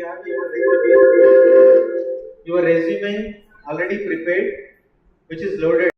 you have your resume already prepared, which is loaded.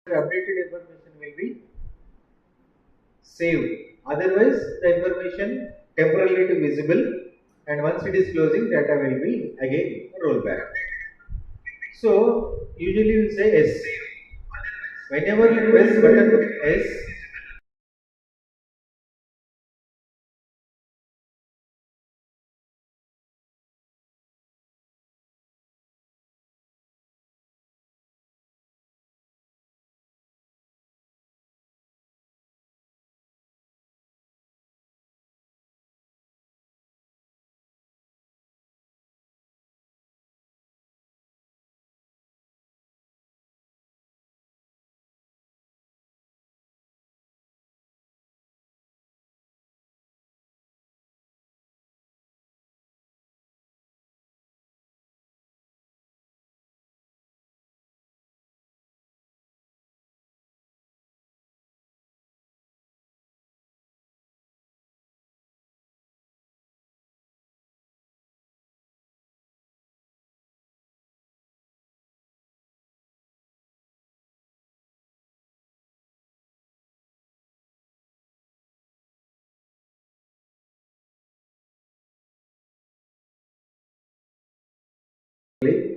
Updated information will be saved. Otherwise, the information temporarily to visible, and once it is closing, data will be again roll back. So usually we say S. Whenever you press button S,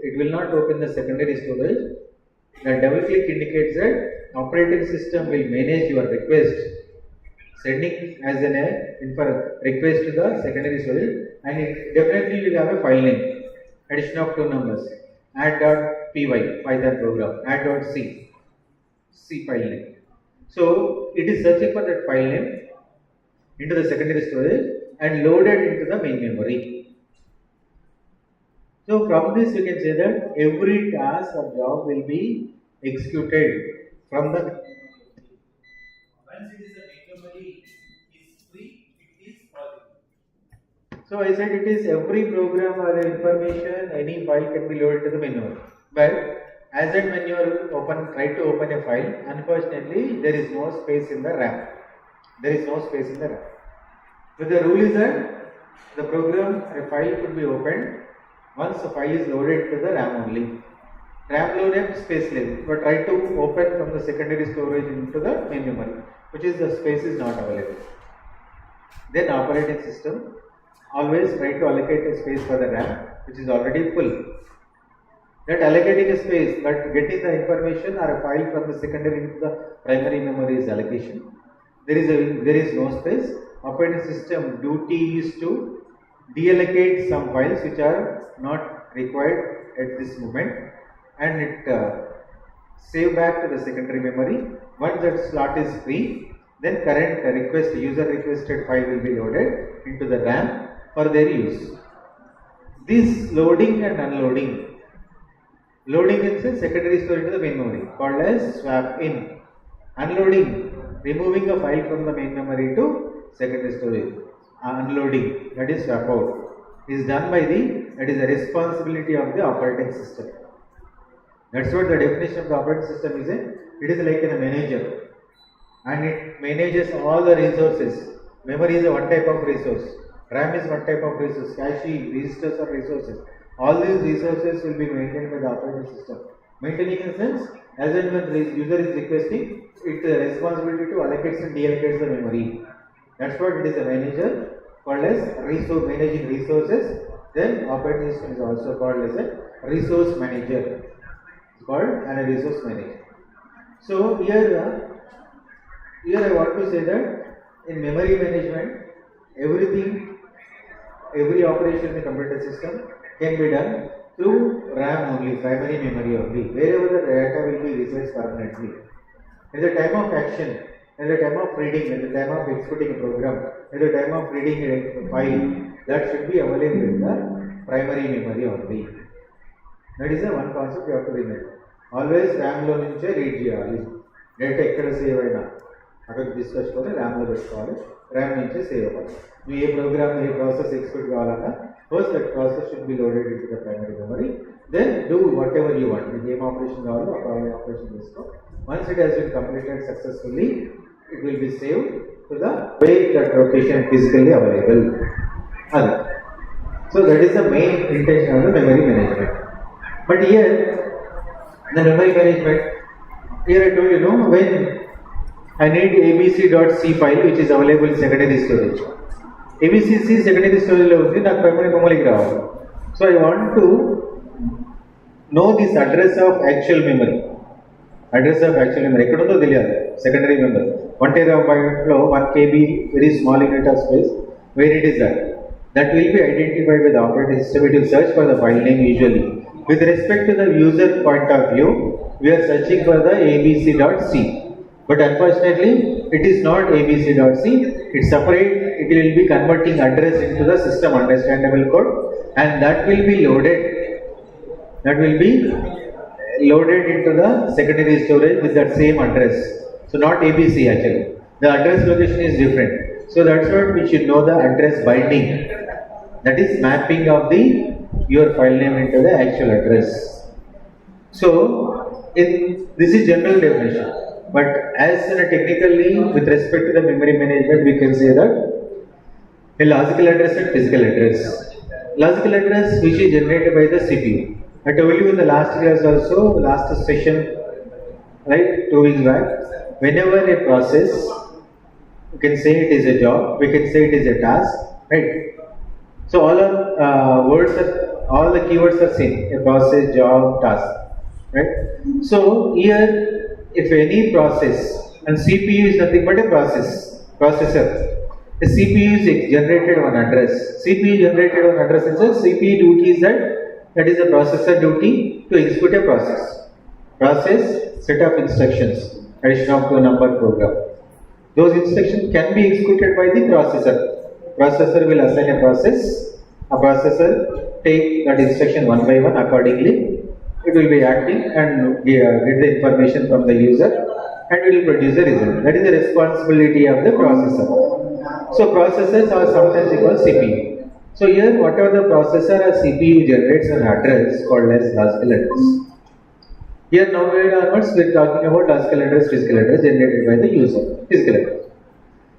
it will not open the secondary storage. The double click indicates that operating system will manage your request, sending as an request to the secondary storage, and it definitely will have a file name. Addition of two numbers. Add.py, Python program. Add.c, C file name. So it is searching for that file name into the secondary storage and loaded into the main memory. So from this you can say that every task or job will be executed from the once it is a main memory is free, it is possible. So I said it is every program or information, any file can be loaded to the main memory. But as and when you are try to open a file, unfortunately there is no space in the RAM. There is no space in the RAM. So the rule is that the program, a file could be opened once the file is loaded to the RAM only. RAM loaded, space less, but try to open from the secondary storage into the main memory, which is the space is not available. Then operating system always try to allocate a space for the RAM, which is already full. That allocating a space, but getting the information or a file from the secondary into the primary memory is allocation. There is no space. Operating system duty is to deallocate some files which are not required at this moment, and it save back to the secondary memory. Once that slot is free, then current user requested file will be loaded into the RAM for their use. This loading and unloading, loading is a secondary storage to the main memory called as swap in. Unloading, removing a file from the main memory to secondary storage. Unloading, that is swap out, is done by that is the responsibility of the operating system. That's what the definition of the operating system is. It is like a manager, and it manages all the resources. Memory is a one type of resource. RAM is one type of resource. Cache, registers or resources. All these resources will be maintained by the operating system. Maintaining in the sense, as and when the user is requesting, it's a responsibility to allocate and deallocate the memory. That's what it is a manager called as resource managing resources. Then operating system is also called as a resource manager. It's called a resource manager. So here I want to say that in memory management, every operation in the computer system can be done through RAM only, primary memory only, wherever the data will be resides permanently. At the time of action, at the time of reading, at the time of executing a program, at the time of reading a file, that should be available in the primary memory only. That is the one concept you have to remember. Always RAM lo nunche read cheyali. Data ekkada save aina అక్కడ తీసుకొచ్చుకొని RAM లో పెట్టుకోవాలి. RAM నుంచే save అవ్వాలి. మీ ఏ program ఏ process execute కావాలన్నా first that process should be loaded into the primary memory. Then do whatever you want. మీకు ఏం ఆపరేషన్ కావాలో ఆ ఆపరేషన్ చేసుకో. Once it has been completed successfully, it will be saved to the where that location physically available. So that is the main intention of the memory management. But here, the memory management, here I told you, when I need abc.c file which is available in secondary storage. abcc secondary storage lo undi నాకు primary memory ki రావాలి. So I want to know this address of actual memory. Address of actual memory ఎక్కడ ఉందో తెలియాలి. Secondary memory 1 terabyte లో 1 KB very small unit of space, where it is that will be identified by the operating system. It will search for the file name usually. With respect to the user point of view, we are searching for the abc.c. But unfortunately, it is not abc.c. It's separate. It will be converting address into the system understandable code, and that will be loaded. That will be loaded into the secondary storage with that same address. So not abc actually. The address location is different. So that's what we should know, the address binding. That is mapping of your file name into the actual address. So this is general definition. But as technically, with respect to the memory management, we can say that a logical address and physical address. Logical address which is generated by the CPU. I told you in the last class also, last session, right, 2 weeks back, whenever a process, you can say it is a job, we can say it is a task, right? So all the keywords are same, a process, job, task, right? So here, if any process, and CPU is nothing but a processor. The CPU is generated on address. CPU generated on address is a CPU duty is that is a processor duty to execute a process. Process set of instructions, addition of to a number program. Those instructions can be executed by the processor. Processor will assign a process. A processor take that instruction one by one accordingly. It will be acting and get the information from the user and it will produce a result. That is the responsibility of the processor. So processors are sometimes called CPU. So here whatever the processor or CPU generates an address called as logical address. Here now onwards we are talking about logical address, physical address generated by the user. Physical address.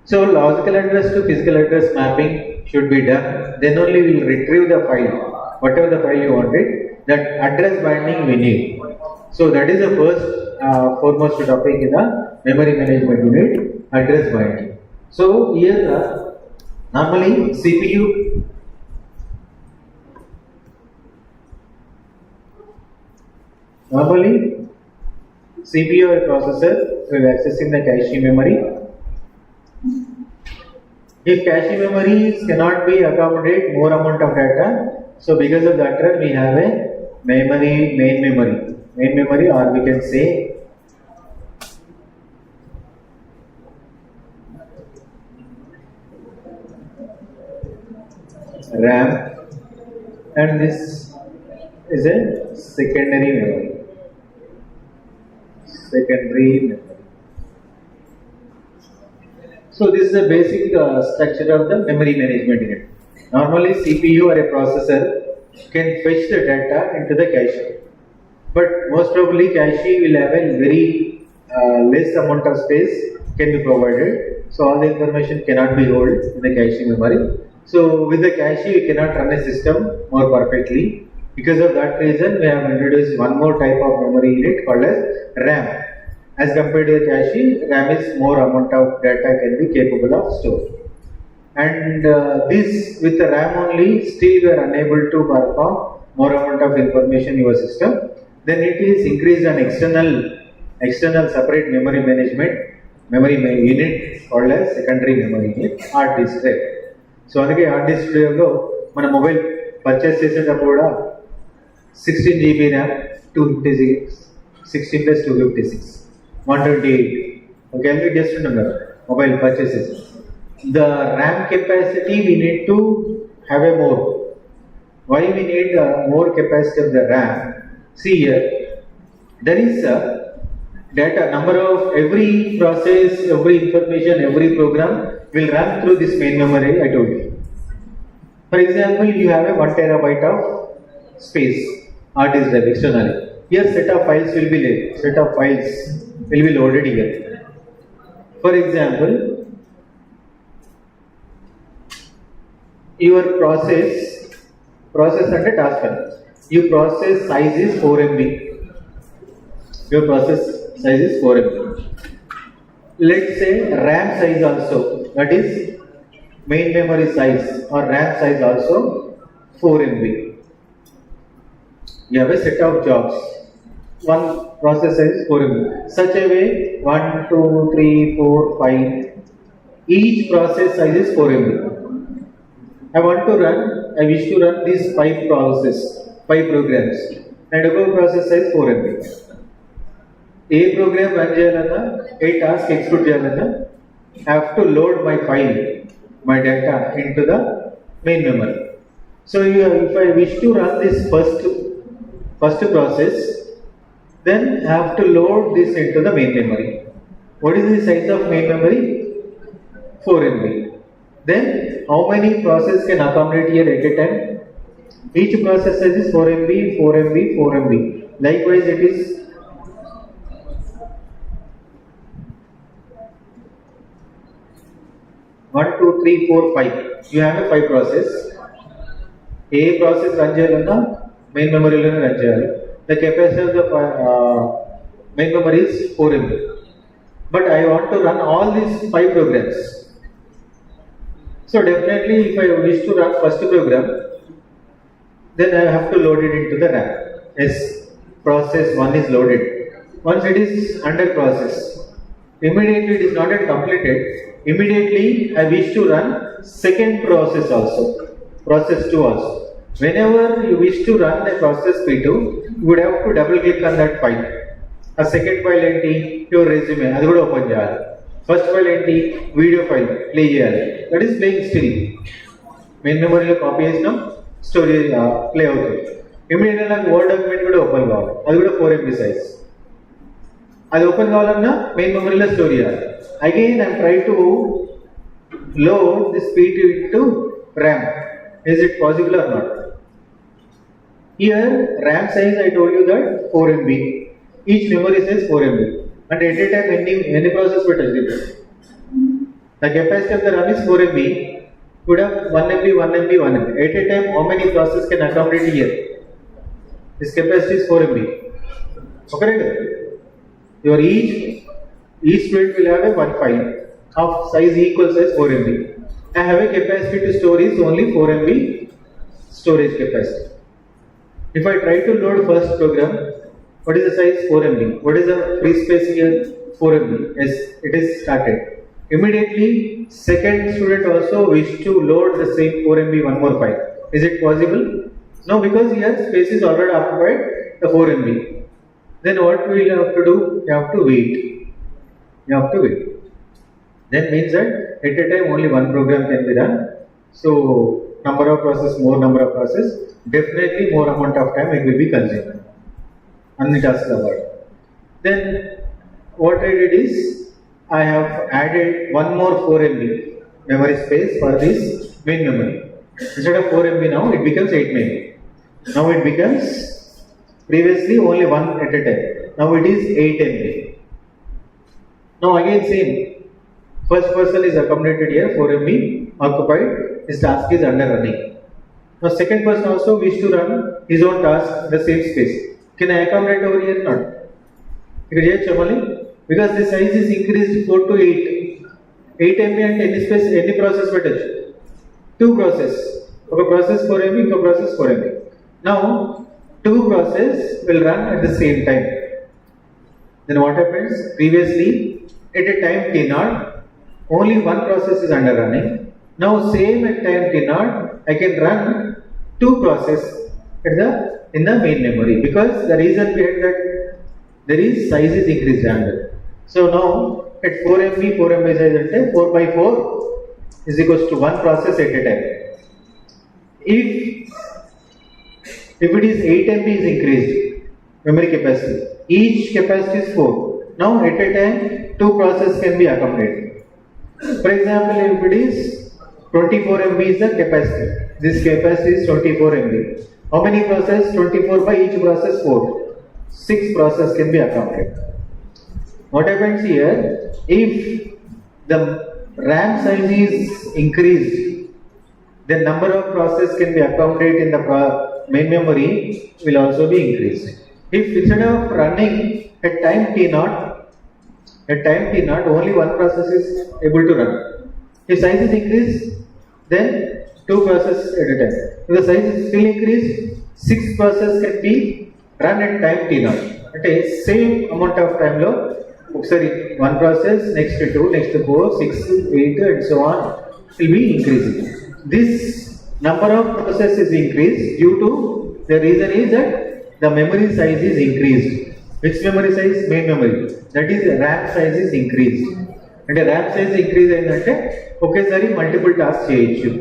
So logical address to physical address mapping should be done. Then only we will retrieve the file, whatever the file you wanted. That address binding we need. So that is the first foremost topic in the memory management unit, address binding. So here normally CPU or processor will accessing the cache memory. If cache memories cannot be accommodate more amount of data, so because of that we have a main memory, or we can say RAM, and this is a secondary memory. So this is the basic structure of the memory management unit. Normally CPU or a processor can fetch the data into the cache, but most probably cache will have a very less amount of space can be provided. So all the information cannot be held in the cache memory. So with the cache, we cannot run a system more perfectly. Because of that reason, we have introduced one more type of memory unit called as RAM. As compared to the cache, RAM is more amount of data can be capable of store. And this with the RAM only, still we are unable to perform more amount of information in your system. Then it is increased on external separate memory unit called as secondary memory unit, hard disk drive. So అందుకే hard disk డ్రైవ్లో మన mobile purchase చేసేటప్పుడు కూడా 16 GB RAM 256 16 plus 256 128 ఒక calculate చేస్తుంటాం కదా mobile purchase చేసి the RAM capacity we need to have a more. Why we need more capacity of the RAM? See here, there is a data number of every process, every information, every program will run through this main memory I told you. For example, you have a 1 terabyte of space hard disk drive externally. Here set of files will be loaded here. For example, your process అంటే task your process size is 4 MB. Your process size is 4 MB. Let's say RAM size also, that is main memory size or RAM size also 4 MB. You have a set of jobs. One process size is 4 MB. Such a way 1, 2, 3, 4, 5. Each process size is 4 MB. I wish to run these 5 programs, and above process size 4 MB. A program run చేయాలన్నా, a task execute చేయాలన్నా, I have to load my data into the main memory. So if I wish to run this first process, then I have to load this into the main memory. What is the size of main memory? 4 MB. Then how many processes can accommodate here at a time? Each process size is 4 MB, 4 MB, 4 MB. Likewise, it is 1, 2, 3, 4, 5. You have a 5 process. A process run cheyalana main memory lo run cheyali. The capacity of the main memory is 4 MB. But I want to run all these 5 programs. So definitely, if I wish to run first program, then I have to load it into the RAM. Yes, process 1 is loaded. Once it is under process, immediately it is not yet completed. Immediately I wish to run second process also, process 2 also. Whenever you wish to run the process P2, you would have to double click on that file. A second file enti your resume adi kuda open cheyali. First file enti video file play cheyali. That is playing still. Main memory lo copy chesina storage play avutundi. Immediately నాకు word document kuda open kavali. Adi kuda 4 MB size. అది open కావాలన్నా main మెమరీలో store చేయాలి. Again I am trying to load this P2 into RAM. Is it possible or not? Here RAM size I told you that 4 MB. Each memory size 4 MB. And at a time any process పెట్టాలి. The capacity of the RAM is 4 MB. Could have 1 MB, 1 MB, 1 MB. At a time how many processes can accommodate here? This capacity is 4 MB. Okay? Your each student will have a one file of size equal size 4 MB. I have a capacity to store is only 4 MB storage capacity. If I try to load first program, what is the size? 4 MB. What is the free space here? 4 MB. Yes, it is started. Immediately, second student also wish to load the same 4 MB one more file. Is it possible? No, because here space is already occupied the 4 MB. Then what we will have to do? You have to wait. Then means that at a time only one program can be run. So number of process, definitely more amount of time it will be consumed. And the task covered. Then what I did is I have added one more 4 MB memory space for this main memory. Instead of 4 MB now it becomes 8 MB. Now it becomes previously only one at a time. Now it is 8 MB. Now again same. First person is accommodated here 4 MB occupied. his task is under running. Now second person also wish to run his own task in the same space. Can I accommodate over here? Not. Because the size is increased 4 to 8. 8 MB and any space, any process better. 2 process. Okay, process 4 MB, okay, process 4 MB. Now 2 process will run at the same time. Then what happens? Previously at a time T0, only one process is under running. Now same at time T0, I can run 2 processes in the main memory, because the reason behind that there is size is increased under. So now at 4 MB size at 4 by 4 is equals to 1 process at a time. If it is 8 MB is increased memory capacity, each capacity is 4. Now at a time 2 processes can be accommodated. For example, if it is 24 MB is the capacity, this capacity is 24 MB. How many processes? 24 by each process 4. 6 processes can be accommodated. What happens here? If the RAM size is increased, the number of processes can be accommodated in the main memory will also be increased. If instead of running at time T0, only one process is able to run. If size is increased, then 2 processes at a time. If the size is still increased, 6 processes can be run at time T0. At a same amount of time lo, one process, next to 2, next to 4, 6, 8 and so on will be increasing. This number of processes is increased due to the reason is that the memory size is increased. Which memory size? Main memory. That is RAM size is increased. And the RAM size increase అయిందంటే ఒకేసారి multiple task చేయొచ్చు.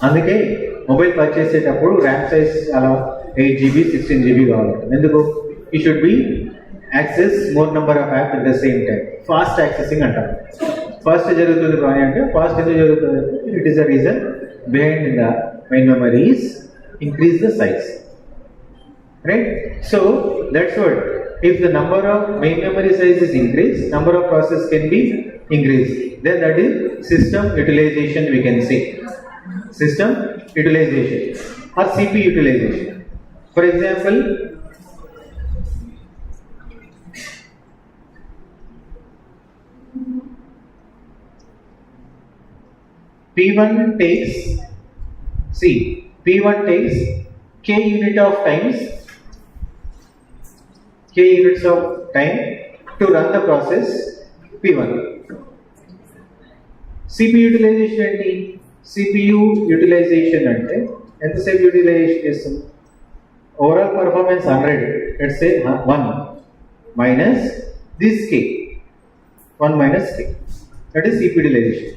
అందుకే mobile purchase చేసేటప్పుడు RAM size అలా 8 GB 16 GB కావాలి. ఎందుకు? You should be access more number of app at the same time. Fast accessing అంటారు. Fast జరుగుతుంది కానీ అంటే ఫాస్ట్ ఎందుకు జరుగుతుంది? It is the reason behind in the main memories increase the size. Right? So that's what. If the number of main memory size is increased, number of process can be increased. Then that is system utilization we can say. System utilization or CPU utilization. For example, P1 takes K unit of times, K units of time to run the process P1. CPU utilization ante, CPU utilization ante ఎంతసేపు utilisation చేస్తుంది? Overall performance 100, let's say 1 minus this K, 1 minus K, that is CPU utilization.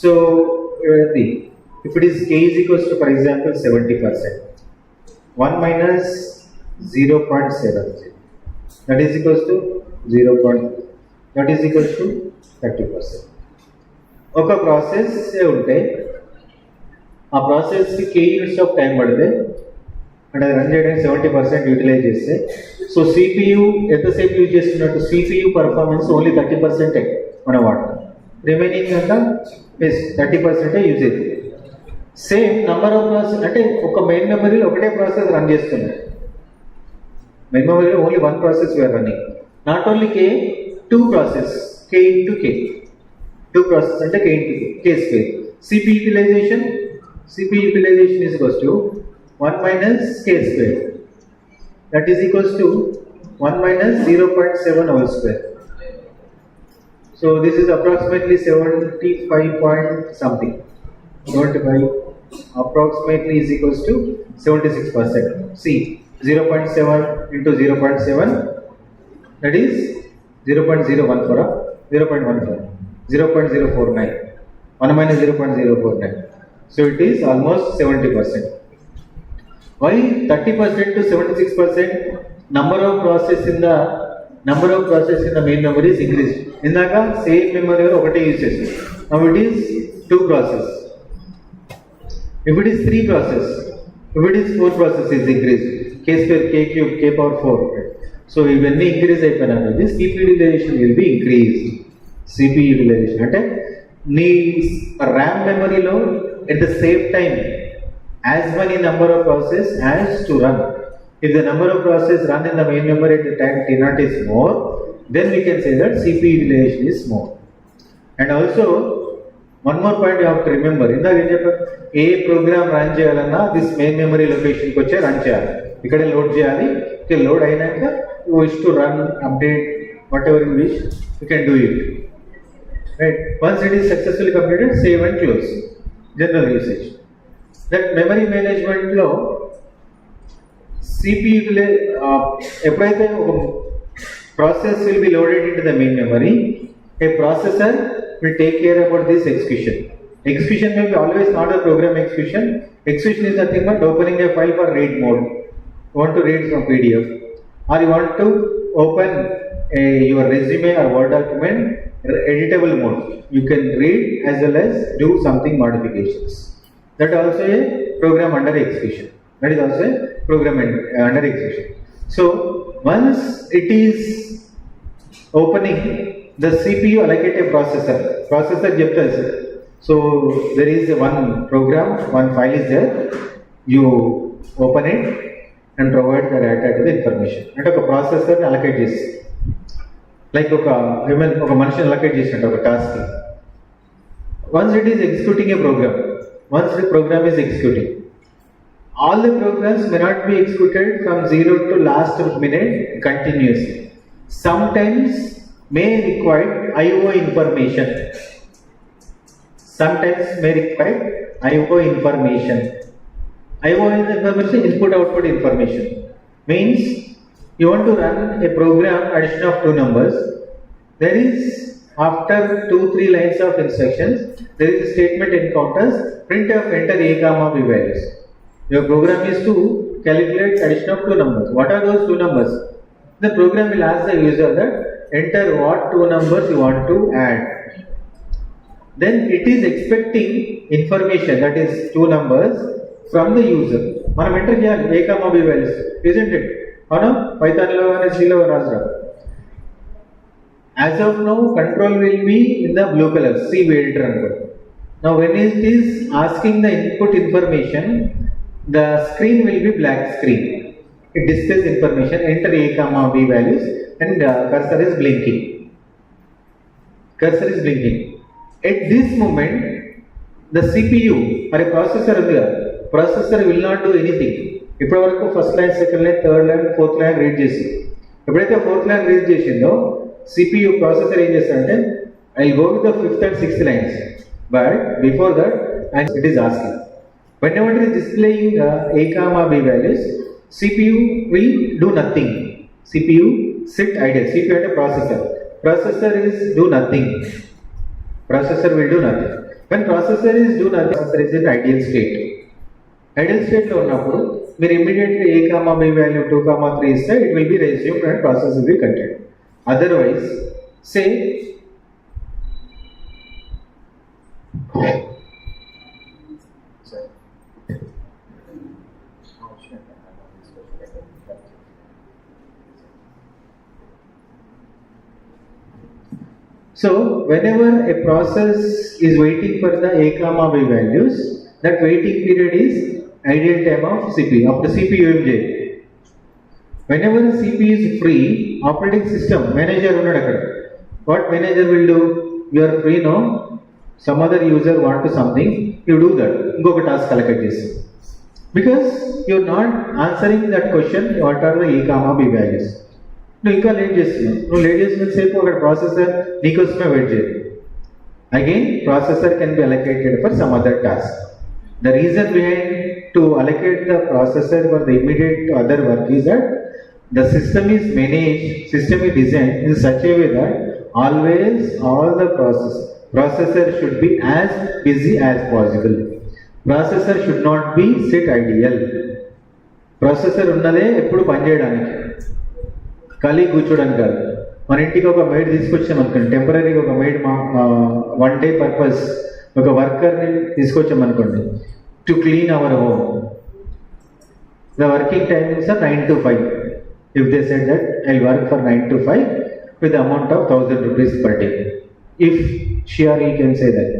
So if it is K is equals to, for example, 70%, 1 minus 0.70, that is equals to 0.3, that is equals to 30%. ఒక process ఉంటే ఆ ప్రాసెస్కి K units of time పడితే అంటే run చేయడానికి 70% utilise చేస్తే, so CPU ఎంతసేపు use చేస్తున్నట్టు? CPU performance only 30% మనం వాడతాం, రిమైనింగ్ అంతా 30% యూజ్ అవుతుంది. సేమ్ నంబర్ ఆఫ్ ప్రాసెస్ అంటే ఒక మెయిన్ మెమరీలో ఒకటే ప్రాసెస్ రన్ చేస్తున్నాయి. మెయిన్ మెమరీలో only 1 process where running. Not only K, 2 process, K into K, 2 process అంటే K into K square. CPU utilization is equals to 1 minus K square, that is equals to 1 minus 0.7 whole square. So this is approximately 75 point something. 75 approximately is equals to 76%. See, 0.7 into 0.7, that is 0.014, 0.14, 0.049, 1 minus 0.049. So it is almost 70%. Why 30% to 76%? Number of process in the main memory is increased. Indaka same memory okate use chestam. Now it is 2 process. If it is 3 process, if it is 4 process is increased. K square, K cube, K power 4. So when we increase this CPU utilization will be increased. CPU utilization అంటే నీ RAM memory లో at the same time as many number of process as to run. If the number of process run in the main memory at the time T0 is more, then we can say that CPU utilization is more. And also one more point you have to remember, in the a program run cheyalana this main memory location ku vache run cheyali, ikkade load cheyali, load ayinaka you wish to run, update, whatever you wish, you can do it. Right? Once it is successfully completed, save and close. General usage. That memory management lo CPU ఎప్పుడైతే process will be loaded into the main memory, a processor will take care about this execution. Execution may be always not a program execution. Execution is nothing but opening a file for read mode. You want to read from PDF, or you want to open your resume or Word document editable mode. You can read as well as do something modifications. That also a program under execution. That is also a program under execution. So once it is opening, the CPU allocate a processor. Processor cheptadi. So there is one program, one file is there. You open it and provide the data to the information. And a processor allocate this. Like a machine allocate this a task. Once it is executing a program, once the program is executing, all the programs may not be executed from 0 to last minute continuously. Sometimes may require IO information. Sometimes may require IO information. IO information, input output information. Means you want to run a program addition of two numbers. There is, after 2-3 lines of instructions, there is a statement encounters printf enter a comma b values. Your program is to calculate addition of two numbers. What are those two numbers? The program will ask the user that enter what two numbers you want to add. Then it is expecting information, that is two numbers, from the user. మనం enter చేయాలి a comma b values, isn't it? అవునా? Python లో అనే C లో రాజరా. As of now, control will be in the blue color, C editor అనుకోండి. Now when it is asking the input information, the screen will be black screen. It displays information, enter a comma b values, and cursor is blinking. Cursor is blinking. At this moment, the CPU or a processor will not do anything. ఇప్పటి వరకు first line, second line, third line, fourth line read చేసి, ఎప్పుడైతే fourth line read చేసిందో CPU processor ఏం చేస్తారంటే I go with the fifth and sixth lines, but before that it is asking whenever it is displaying a comma b values, CPU will do nothing. CPU sit idle. CPU and a processor is do nothing. Processor will do nothing. When processor is do nothing, processor is in ideal state. Ideal state lo unnappudu మీరు immediately a comma b value 2 comma 3 ఇస్తే it will be resumed and process will be continued. Otherwise, say so whenever a process is waiting for the a comma b values, that waiting period is ideal time of CPU, of the CPU UMJ. Whenever the CPU is free, operating system manager unnadu akkada. What manager will do? You are free now, some other user want to something, you do that, inkoka task allocate chesi, because you are not answering that question what are the a comma b values. నువ్వు ఇంకా late చేస్తున్నావు. నువ్వు late చేసిన సేపు అక్కడ processor నీకోసమే wait చేయదు. Again processor can be allocated for some other task. The reason behind to allocate the processor for the immediate other work is that the system is managed, system is design in such a way that always all the processor should be as busy as possible. Processor should not be sit idle. Processor ఉన్నదే ఎప్పుడు పనిచేయడానికి, ఖాళీ కూర్చోడానికి కాదు. మన ఇంటికి ఒక maid తీసుకొచ్చాం అనుకోండి, టెంపరీగా ఒక మెయిడ్ వన్ డే పర్పస్ ఒక వర్కర్ని తీసుకొచ్చాం అనుకోండి to clean our home. The working timings are 9 to 5. If they said that I'll work for 9 to 5 with the amount of 1000 rupees per day, if she or he can say that.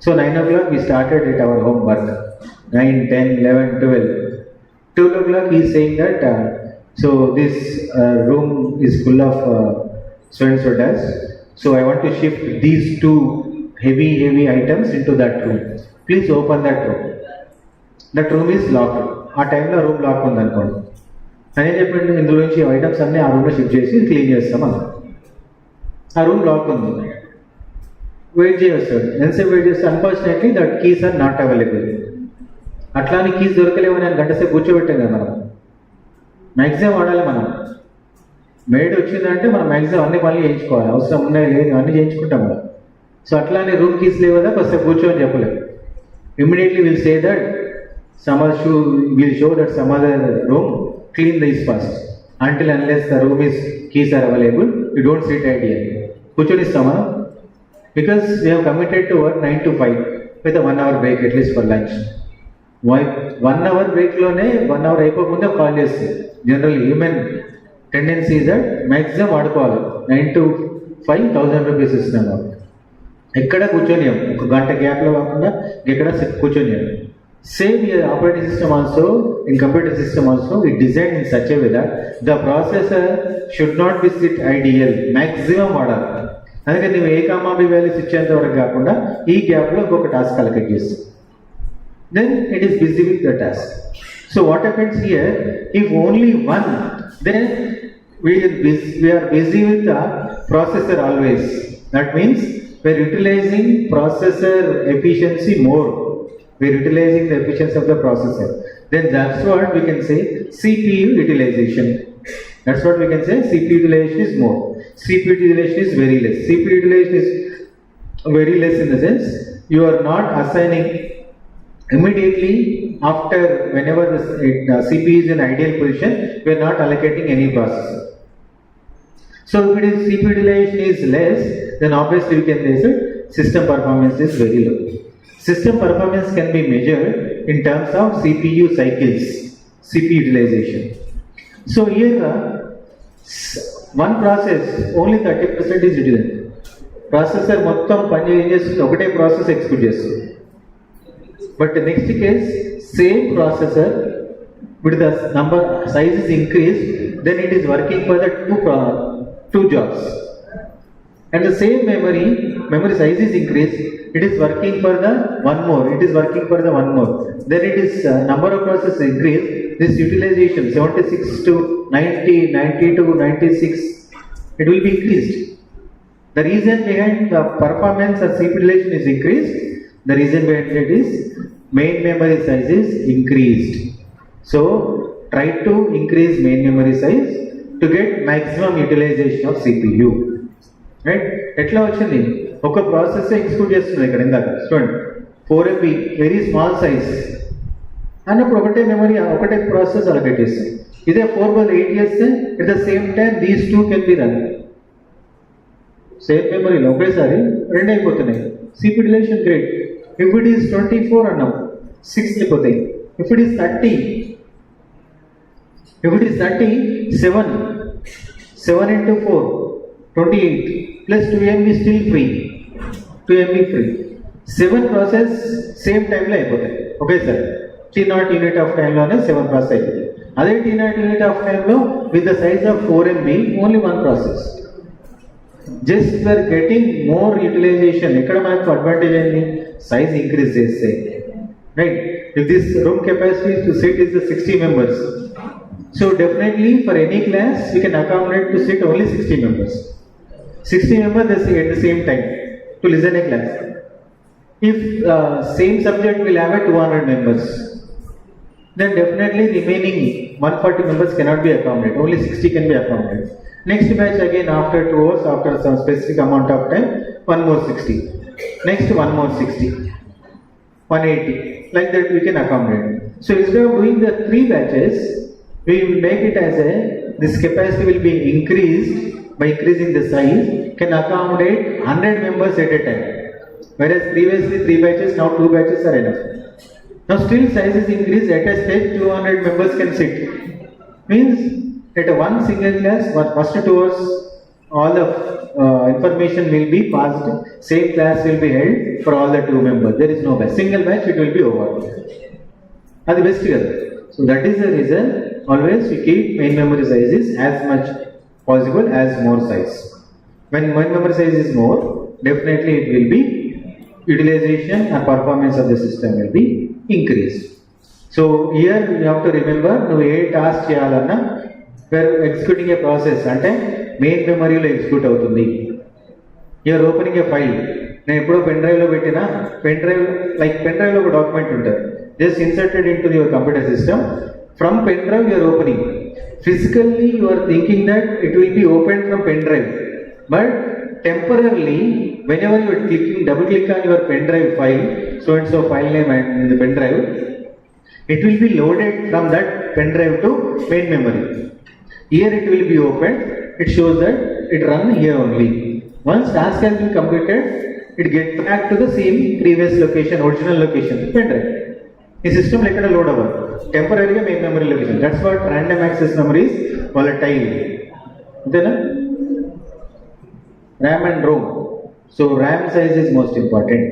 So 9 o'clock we started at our homework. 9, 10, 11, 12. 12 o'clock he is saying that so this room is full of so and so dust. So I want to shift these two heavy items into that room. Please open that room. That room is locked. ఆ టైంలో room lock ఉంది అనుకోండి. అని చెప్పండి ఇందులో నుంచి items అన్నీ ఆ రూమ్లో షిఫ్ట్ చేసి క్లీన్ చేస్తాం అన్న. ఆ రూమ్ లాక్ ఉంది. వెయిట్ చేస్తాడు. ఎంతసేపు వెయిట్ చేస్తే unfortunately that keys are not available. అట్లా అని కీస్ దొరకలేవు అని గంట సేపు కూర్చోబెట్టాం కదా మనం. మ్యాక్సిమం వాడాలి మనం. మెయిడ్ వచ్చిందంటే మనం మ్యాక్సిమం అన్ని పనులు చేయించుకోవాలి. అవసరం ఉన్నాయి లేదు అన్నీ చేయించుకుంటాం మనం. సో అట్లా అని రూమ్ కీస్ లేవు కదా కొంచెం కూర్చోని చెప్పలేము. Immediately will say that some will show that some other room clean this first. Until unless the room is keys are available, you don't sit ideally. Kuchonistama because we have committed to work 9 to 5 with a 1 hour break at least for lunch. Why 1 hour break lone 1 hour అయిపోకుండా call చేస్తే general human tendency is that maximum వాడుకోవాలి. 9 to 5 1000 rupees ఇస్తున్నాం. ఎక్కడ కూర్చొనియం ఒక గంట గ్యాప్లో కాకుండా ఎక్కడ కూర్చొనియం. Same here, operating system also, in computer system also, it designed in such a way that the processor should not be sit ideal, maximum order. అందుకని నువ్వు ఏ కామాబి వాల్యూస్ ఇచ్చేంత వరకు కాకుండా ఈ గ్యాప్లో ఇంకొక టాస్క్ అలొకేట్ చేస్తావు. Then it is busy with the task. So what happens here, if only one, then we are busy with the processor always. That means we are utilizing processor efficiency more. We are utilizing the efficiency of the processor. Then that's what we can say CPU utilization. That's what we can say CPU utilization is more. CPU utilization is very less. CPU utilization is very less in the sense you are not assigning immediately after whenever the CPU is in ideal position, we are not allocating any processor. So if it is CPU utilization is less, then obviously we can say that system performance is very low. System performance can be measured in terms of CPU cycles, CPU utilization. So here, one process, only 30% is utilized. Processor మొత్తం పని ఏం చేస్తుంది ఒకటే process execute చేస్తుంది. But the next case, same processor with the number size is increased, then it is working for the two jobs. And the same memory size is increased, it is working for the one more, it is working for the one more. Then it is number of processes increased, this utilization 76 to 90, 90 to 96, it will be increased. The reason behind the performance of CPU utilization is increased, the reason behind it is main memory size is increased. So try to increase main memory size to get maximum utilization of CPU. Right ఎట్లా వచ్చింది ఒక process execute చేస్తుంది ఇక్కడ ఇందాక చూడండి 4MB very small size అన్నప్పుడు ఒకటే memory ఒకటే ప్రాసెస్ అలొకేట్ చేస్తుంది. ఇదే 4/8 చేస్తే at the same time these two can be run same మెమరీలో ఒకేసారి రెండు అయిపోతున్నాయి. CPU utilization great. If it is 24 అన్నాం 6 అయిపోతాయి. If it is 30 7 into 4 28 plus 2MB still free. 2MB free. 7 process same time లో అయిపోతాయి. Okay sir T0 unit of time లోనే 7 process అయిపోతాయి. అదే T0 యూనిట్ ఆఫ్ టైం లో with the size of 4MB only 1 process. Just we are getting more utilization. ఎక్కడ మనకు advantage అయింది size increase చేస్తే right. If this room capacity to sit is 60 members. So definitely for any class we can accommodate to sit only 60 members. 60 members they sit at the same time to listen a class. If same subject will have 200 members, then definitely remaining 140 members cannot be accommodated. Only 60 can be accommodated. Next batch again after 2 hours, after some specific amount of time, one more 60. Next one more 60. 180. Like that we can accommodate. So instead of doing the 3 batches, we will make it as this capacity will be increased by increasing the size, can accommodate 100 members at a time. Whereas previously 3 batches, now 2 batches are enough. Now still size is increased, at a stage 200 members can sit. Means at one single class, first 2 hours all the information will be passed, same class will be held for all the two members. There is no batch. Single batch, it will be over. That's the best together. So that is the reason always we keep main memory sizes as much possible as more size. When main memory size is more, definitely it will be utilization and performance of the system will be increased. So here you have to remember, నువ్వు ఏ task చేయాలన్నా executing a process అంటే main మెమరీలో execute అవుతుంది. You are opening a file. నేను ఎప్పుడో pen డ్రైవ్లో పెట్టిన పెన్ డ్రైవ్లో ఒక డాక్యుమెంట్ ఉంటుంది. Just inserted into your computer system. From pen drive you are opening. Physically you are thinking that it will be opened from pen drive, but temporarily whenever you are double click on your pen drive file, so and so file name and in the pen drive, it will be loaded from that pen drive to main memory. Here it will be opened. It shows that it run here only. Once task has been completed, it gets back to the same previous location, original location, pen drive. The system like a load over temporary main memory location. That's what random access memory is volatile. Then RAM and ROM. So RAM size is most important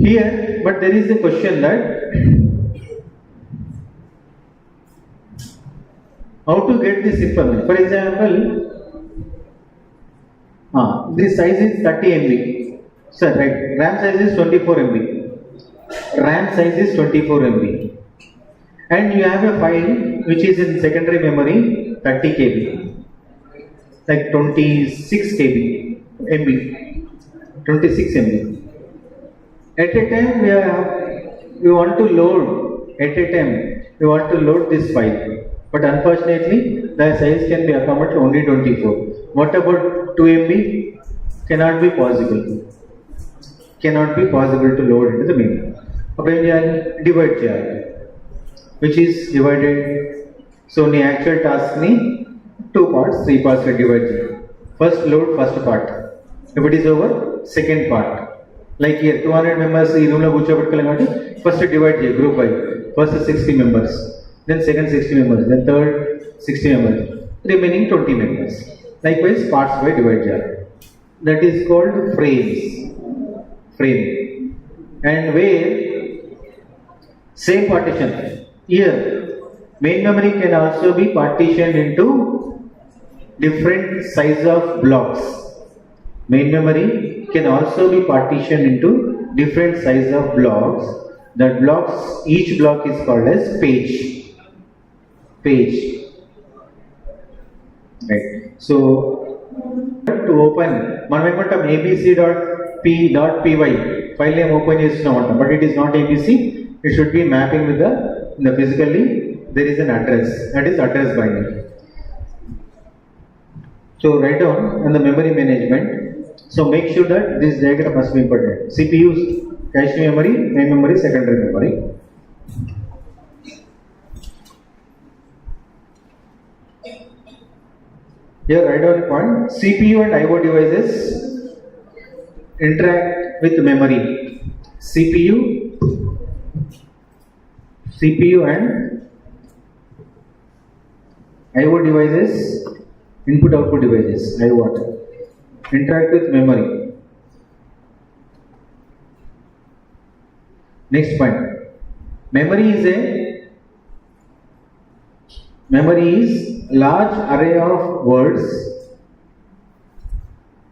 here. But there is a question that how to get this information. For example, this size is 30 MB. Sir, right? RAM size is 24 MB. RAM size is 24 MB. And you have a file which is in secondary memory 30 KB, like 26 KB, MB, 26 MB. At a time we want to load, at a time we want to load this file, but unfortunately the size can be accommodated only 24. What about 2 MB? Cannot be possible. Cannot be possible to load into the memory. Divide cheyali, which is divided. So the actual task ni 2 parts, 3 parts we divide. First load first part. If it is over, second part. Like here 200 members ee room lo kuchobettukovalante, first divide group by first 60 members, then second 60 members, then third 60 members, remaining 20 members. Likewise parts by divide cheyali. That is called frames. Frame. And where same partition. Here main memory can also be partitioned into different size of blocks. Main memory can also be partitioned into different size of blocks. That blocks, each block is called as page. Right. So to open manam abc.p.py file name open chestunna, but it is not abc. It should be mapping with the physically there is an address, that is address binding. So write down on the memory management. So make sure that this diagram must be important. CPU, cache memory, main memory, secondary memory. Here write down a point. CPU and IO devices interact with memory. CPU and IO devices, input output devices, IO interact with memory. Next point. Memory is large array of words.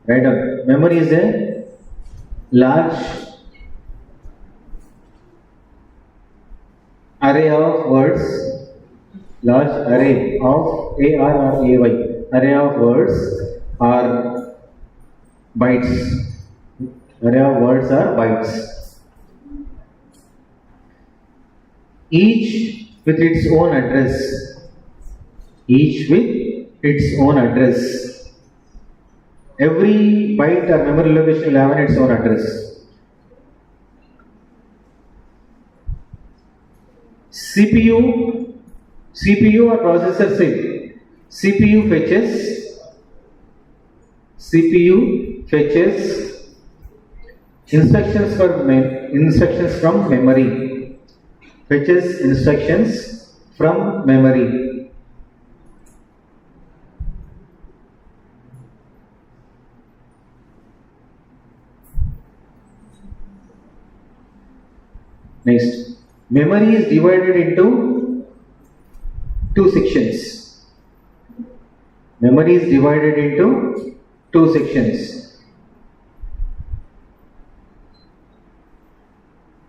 Right on. Memory is a large array of words, large array of ARRAY, array of words are bytes. Array of words are bytes. Each with its own address. Each with its own address. Every byte or memory location will have its own address. CPU or processor same. CPU fetches instructions from memory. Fetches instructions from memory. Next, memory is divided into two sections. Memory is divided into two sections.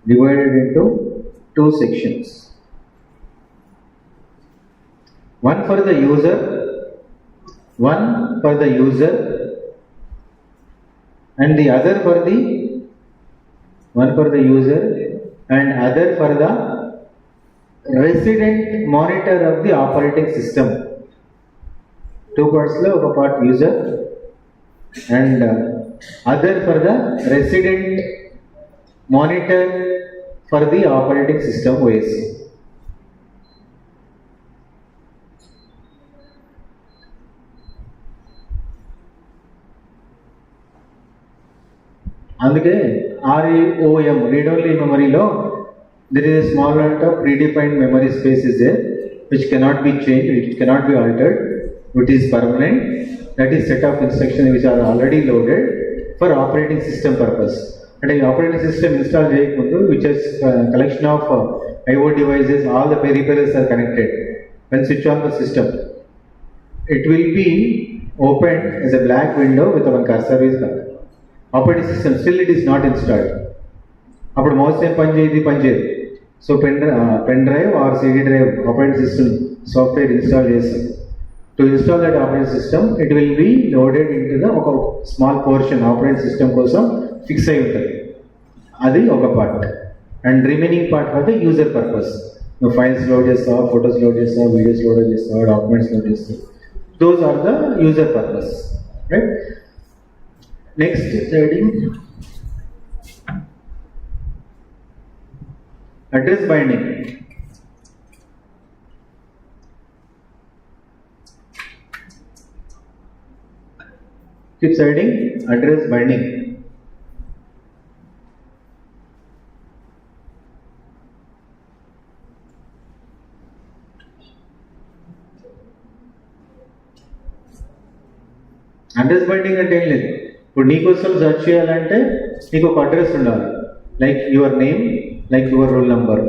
Divided into two sections. One for the user, and the other for the one for the user and other for the resident monitor of the operating system. Two parts lo oka part user and other for the resident monitor for the operating system OS. అందుకే ROM read only memory లో there is a small amount of predefined memory space is there which cannot be changed, it cannot be altered, which is permanent. That is set of instructions which are already loaded for operating system purpose. And the operating system install cheyakundu, which is collection of IO devices, all the peripherals are connected. When switch on the system, it will be opened as a black window with one cursor is operating system, still it is not installed. అప్పుడు mouse ఏం పనిచేయదు. So pen drive or CD drive operating system software install చేస్తాం. To install that operating system it will be loaded into the ఒక small portion operating system కోసం fix అయి ఉంటుంది. అది ఒక part. And remaining part for the user purpose. నువ్వు files load చేస్తావా, photos load చేస్తావా, వీడియోస్ లోడ్ చేస్తావా, డాక్యుమెంట్స్ లోడ్ చేస్తావా, those are the user purpose. Right. Next heading, address binding. Keep heading, address binding. Address binding అంటే ఏం లేదు. ఇప్పుడు నీకోసం సెర్చ్ చేయాలంటే నీకు ఒక అడ్రస్ ఉండాలి, like your name, like your roll number.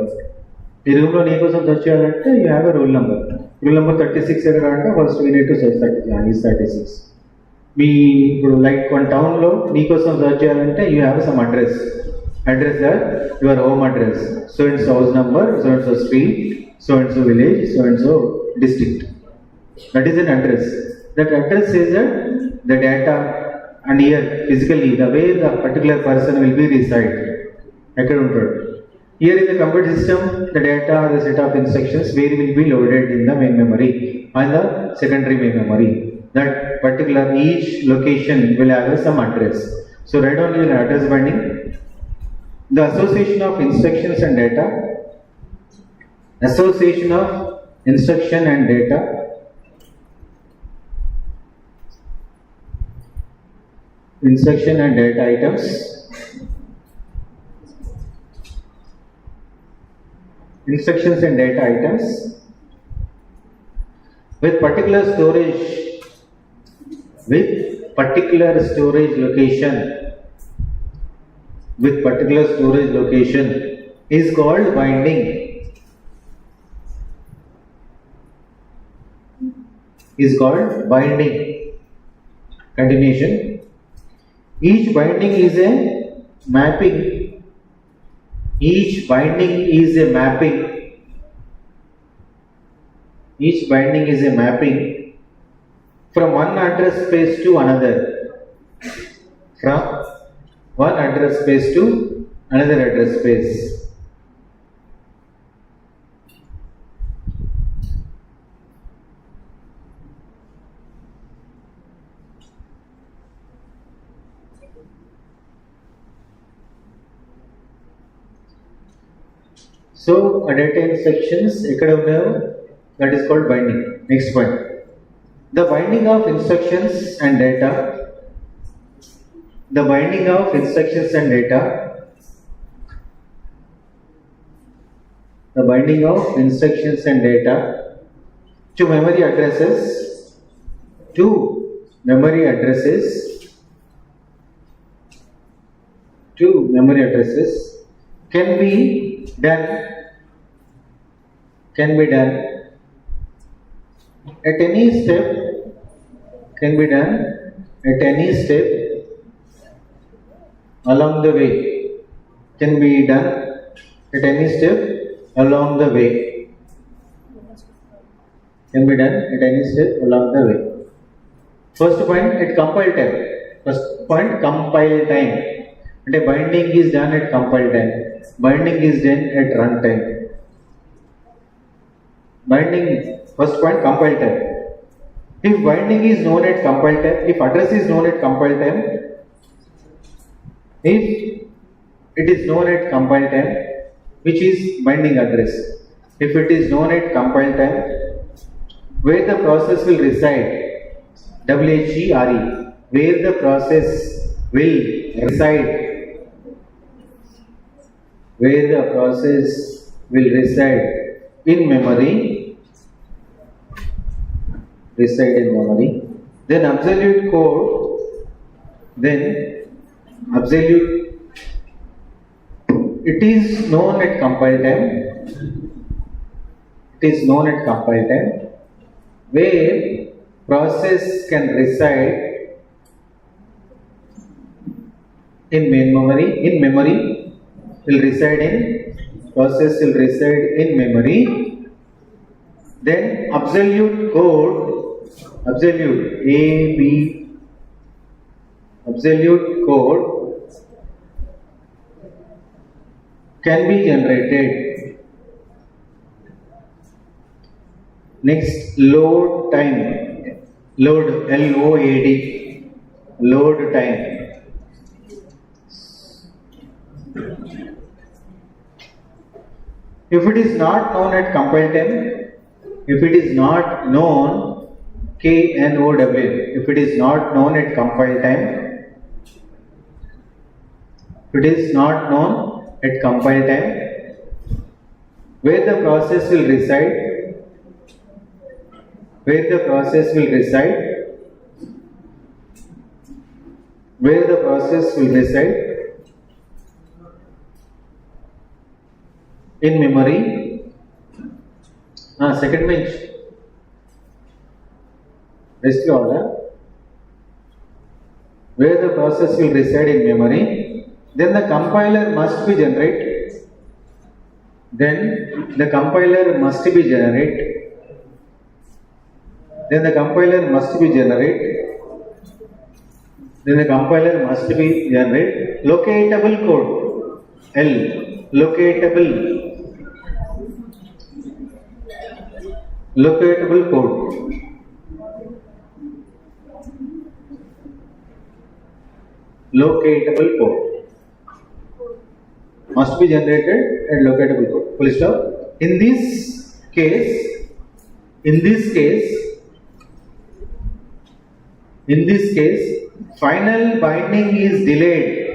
ఈ రూమ్లో నీకోసం సెర్చ్ చేయాలంటే you have a roll number. Roll number 36 ఎక్కడ అంటే first we need to search 36. మీ ఇప్పుడు లైక్ వన్ టౌన్లో నీకోసం సెర్చ్ చేయాలంటే you have some address that your home address, so and so house number, so and so street, so and so village, so and so district. That is an address. That address says that the data and here physically the way the particular person will be reside ekkada untaru. Here in the computer system the data or the set of instructions where will be loaded in the main memory and the secondary main memory. That particular each location will have some address. So write down your address binding. The association of instructions and data, association of instruction and data, instruction and data items, instructions and data items with particular storage location is called binding. Continuation. Each binding is a mapping. Each binding is a mapping from one address space to another. From one address space to another address space. So a data instructions ekkada unnayo, that is called binding. Next point, the binding of instructions and data. The binding of instructions and data. The binding of instructions and data to memory addresses. To memory addresses. To memory addresses can be done at any step, can be done at any step along the way, can be done at any step along the way, can be done at any step along the way. First point, at compile time. First point, compile time. And a binding is done at compile time. Binding is done at runtime. Binding, first point, compile time. If binding is known at compile time, if address is known at compile time, if it is known at compile time, which is binding address, if it is known at compile time, where the process will reside, WHERE, where the process will reside, where the process will reside in memory, then absolute code, it is known at compile time, where process can reside in memory, will reside in memory. Then absolute code, absolute code can be generated. Next, load time, load, L-O-A-D, load time. If it is not known at compile time, if it is not known, K-N-O-W, if it is not known at compile time, if it is not known at compile time, where the process will reside, where the process will reside in memory. Second bench. Rest order. Where the process will reside in memory, then the compiler must be generated. Then the compiler must be generated. Locatable code. L. Locatable code. Locatable code must be generated at locatable code. Full stop. In this case, final binding is delayed.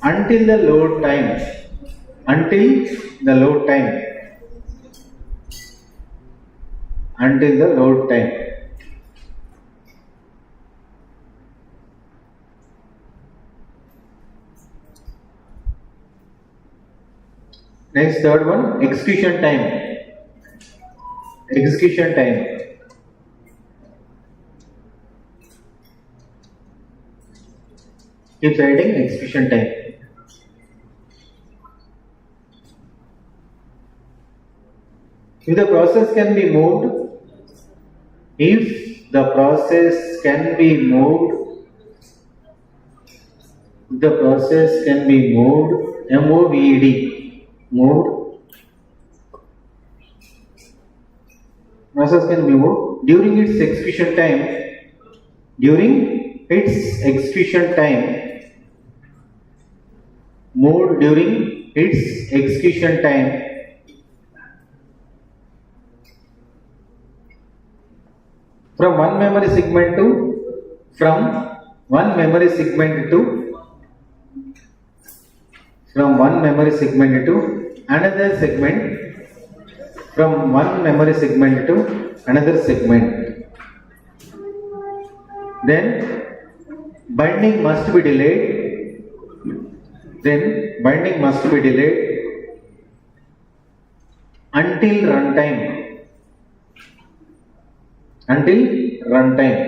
Until the load time. Next, third one, execution time. Keeps adding execution time. If the process can be moved, M-O-V-E-D, moved. Process can be moved during its execution time. Moved during its execution time. From one memory segment to another segment, from one memory segment to another segment. Then binding must be delayed then binding must be delayed until runtime. Until runtime.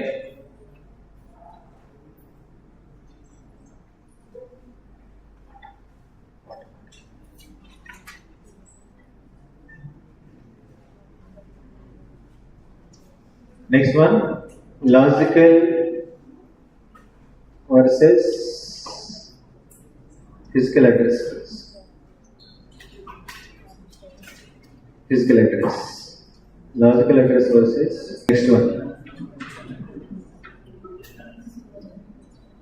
Next one, logical versus physical address. Physical address. Logical address versus next one.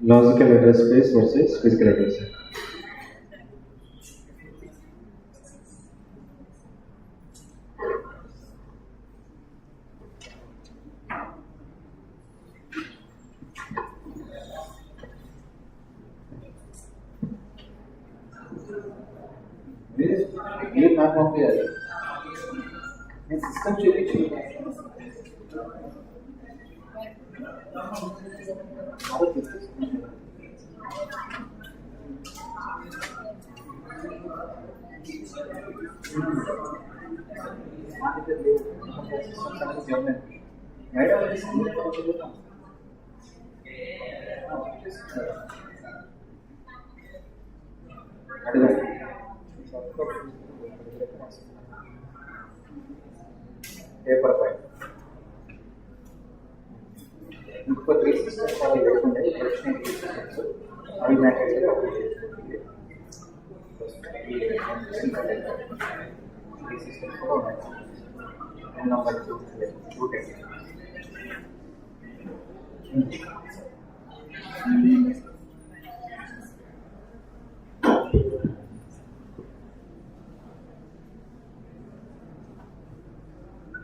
Logical address space versus physical address. ये ना कौन पे आया? मैं system चोरी चुका है। Paper pipe. Input 3 systems are electronic production systems. Automatically operated. Three systems are automatic. And number 2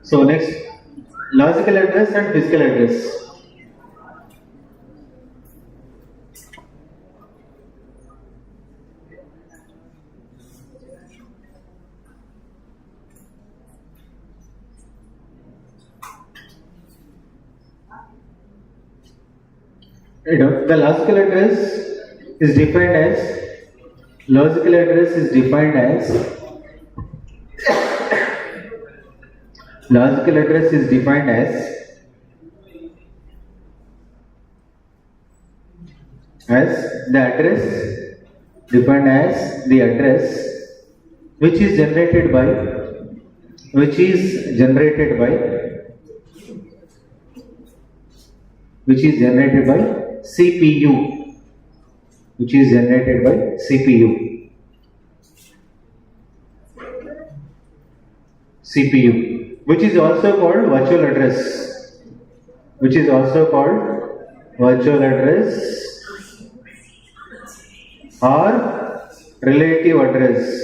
So next, logical address and physical address. The logical address is defined as logical address is defined as logical address is defined as the address defined as the address which is generated by CPU, which is generated by CPU, which is also called virtual address, or relative address.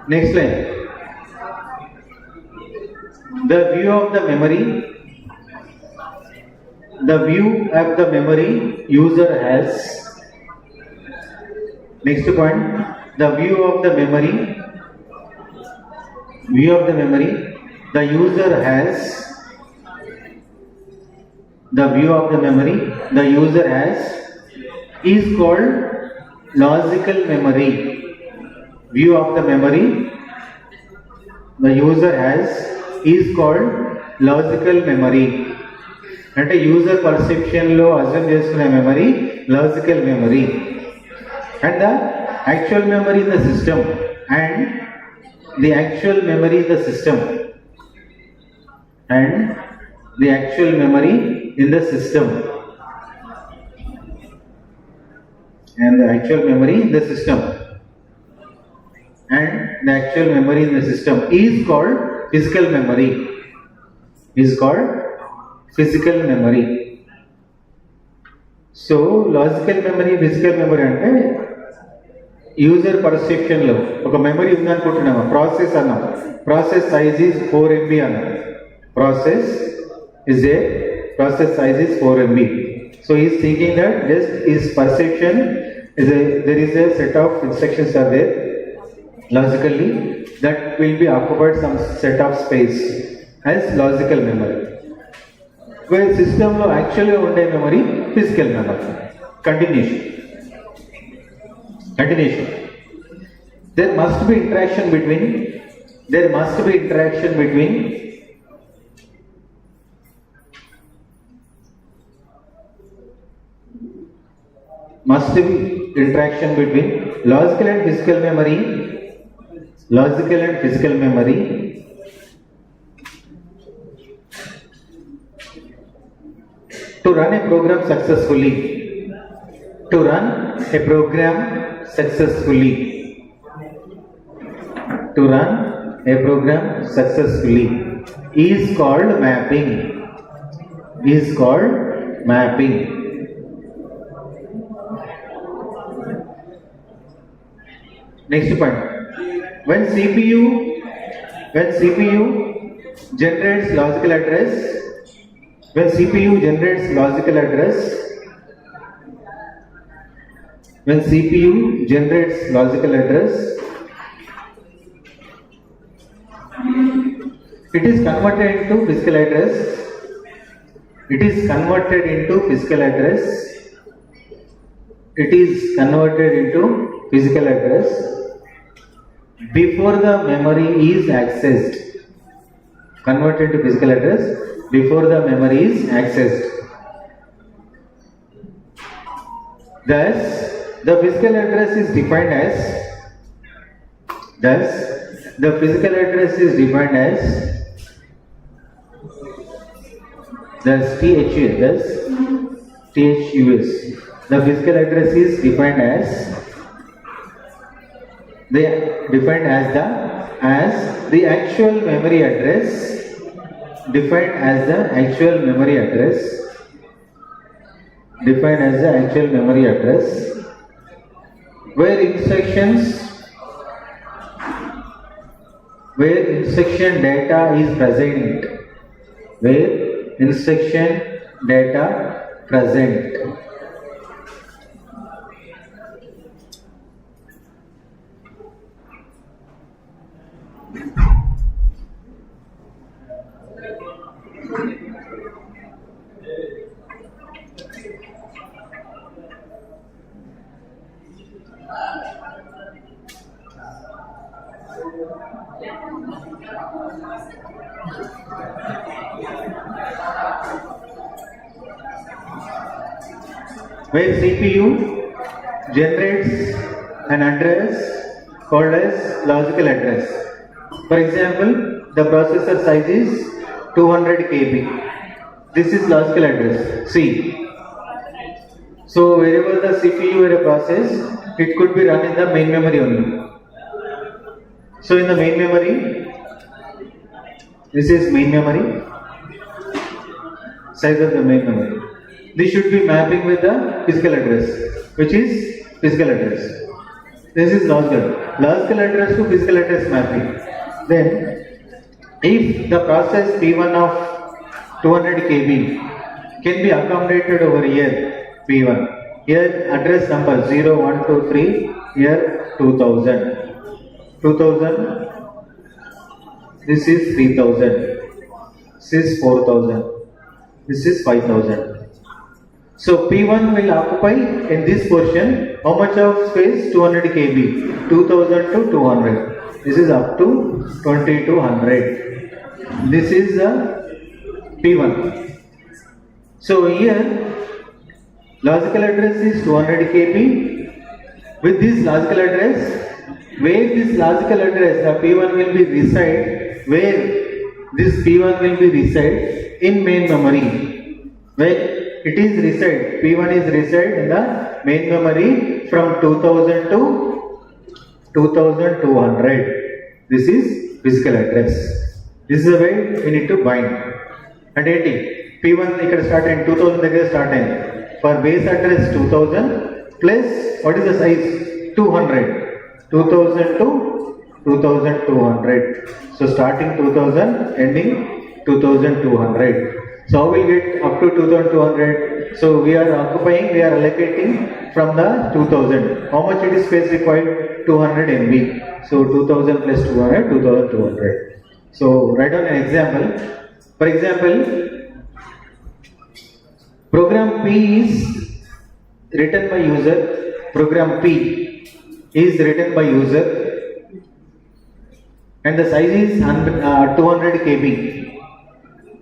Next line. The view of the memory user has. Next point. The view of the memory the user has. The view of the memory the user has is called logical memory. View of the memory the user has is called logical memory. అంటే user perception లో assume చేసుకునే memory logical memory. And the actual memory in the system is called physical memory. Is called physical memory. So logical memory, physical memory అంటే user perception లో ఒక memory ఉందనుకుంటున్నామా, process అన్నాం, process size is 4 MB అన్నాం, process size is 4 MB. So is thinking that just is perception is there is a set of instructions are there logically that will be occupied some set of space as logical memory, where system lo actually unde memory physical memory. Continuation. There must be interaction between logical and physical memory to run a program successfully. Is called mapping. Next point. When CPU generates logical address, it is converted into physical address. Before the memory is accessed. Thus, the physical address is defined as THUS. The physical address is defined as the actual memory address, where instruction data is present. Where CPU generates an address called as logical address. For example, the processor size is 200 KB. This is logical address C. So wherever the CPU or a process, it could be run in the main memory only. So in the main memory, this is main memory, size of the main memory. This should be mapping with the physical address, which is physical address. This is logical address to physical address mapping. Then, if the process P1 of 200 KB can be accommodated over here, P1. Here address number 0123, here 2000. 2000, this is 3000, this is 4000, this is 5000. So P1 will occupy in this portion how much of space? 200 KB, 2000 to 200. This is up to 2200. This is the P1. So here logical address is 200 KB. With this logical address, where this logical address, the P1 will be reside, where this P1 will be reside in main memory. Where it is reside, P1 is reside in the main memory from 2000 to 2200. This is physical address. This is the way we need to bind. And 80. P1 ఇక్కడ start and 2000 దగ్గర start అయింది. For base address 2000 plus what is the size? 200. 2000 to 2200. So starting 2000, ending 2200. So how we get up to 2200? So we are occupying, we are allocating from the 2000. How much it is space required? 200 MB. So 2000 plus 200, 2200. So write down an example. For example, program P is written by user. Program P is written by user, and the size is 200 KB.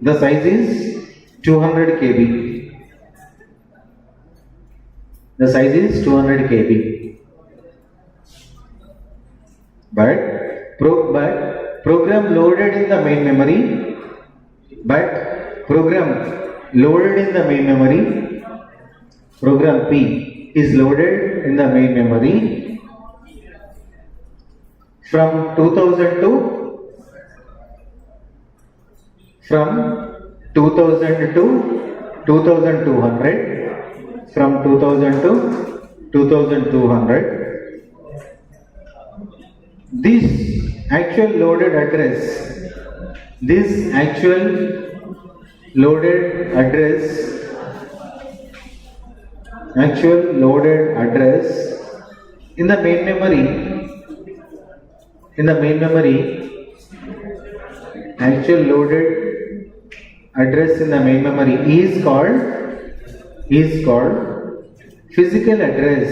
The size is 200 KB. The size is 200 KB. But program loaded in the main memory. But program loaded in the main memory. Program P is loaded in the main memory from 2000 to 2200, from 2000 to 2200. This actual loaded address in the main memory, actual loaded address in the main memory is called physical address.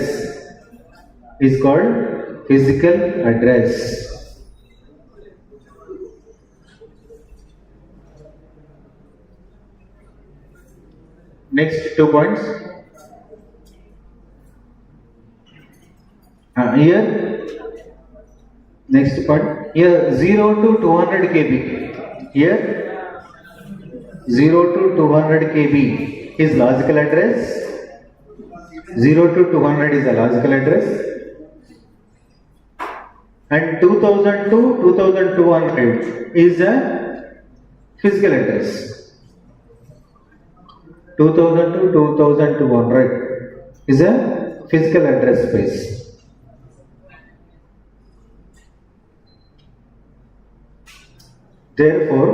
Next 2 points. Here, next point. Here 0 to 200 KB. Here 0 to 200 KB is logical address. 0 to 200 is a logical address. And 2000 to 2200 is a physical address. 2000 to 2200 is a physical address space. Therefore,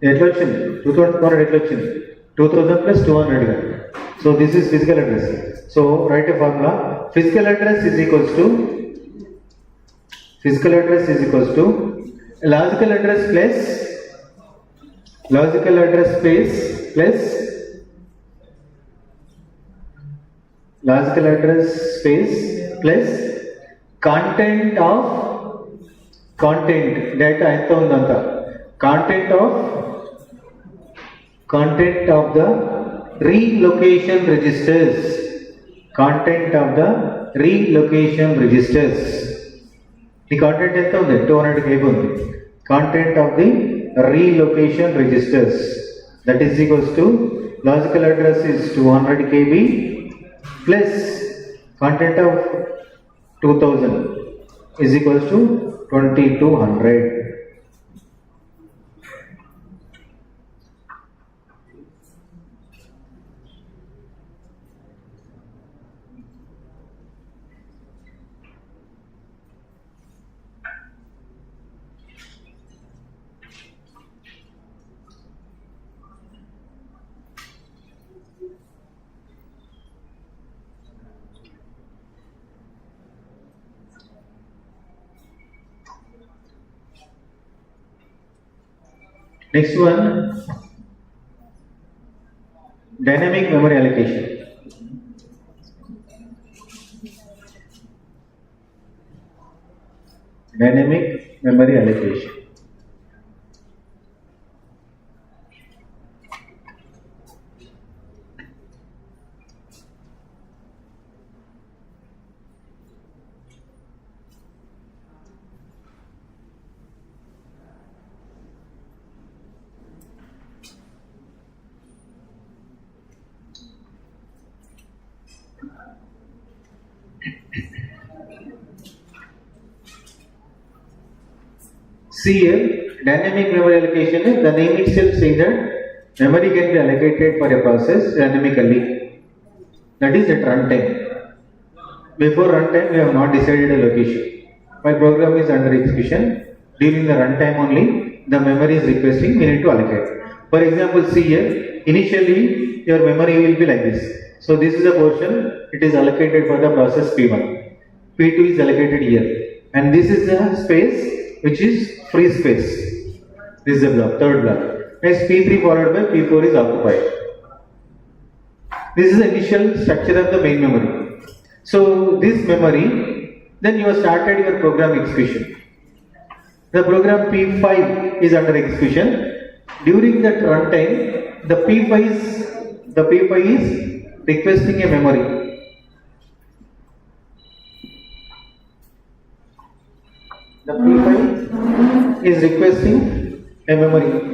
ఎట్లా వచ్చింది 2200 ఎట్లా వచ్చింది 2000 plus 200. So this is physical address. So write a formula. Physical address is equals to logical address space plus content data ఎంత ఉందంత content of the relocation registers. The content ఎంత ఉంది 200 KB ఉంది. Content of the relocation registers, that is equals to logical address is 200 KB plus content of 2000 is equals to 2200. Next one, dynamic memory allocation. See here, dynamic memory allocation is the name itself saying that memory can be allocated for a process dynamically. That is at runtime. Before runtime, we have not decided a location. While program is under execution, during the runtime only, the memory is requesting we need to allocate. For example, see here, initially your memory will be like this. So this is a portion, it is allocated for the process P1. P2 is allocated here. And this is the space which is free space. This is the block, third block. Next P3 followed by P4 is occupied. This is the initial structure of the main memory. So this memory, then you have started your program execution. The program P5 is under execution. During that runtime, the P5 is requesting a memory. The P5 is requesting a memory.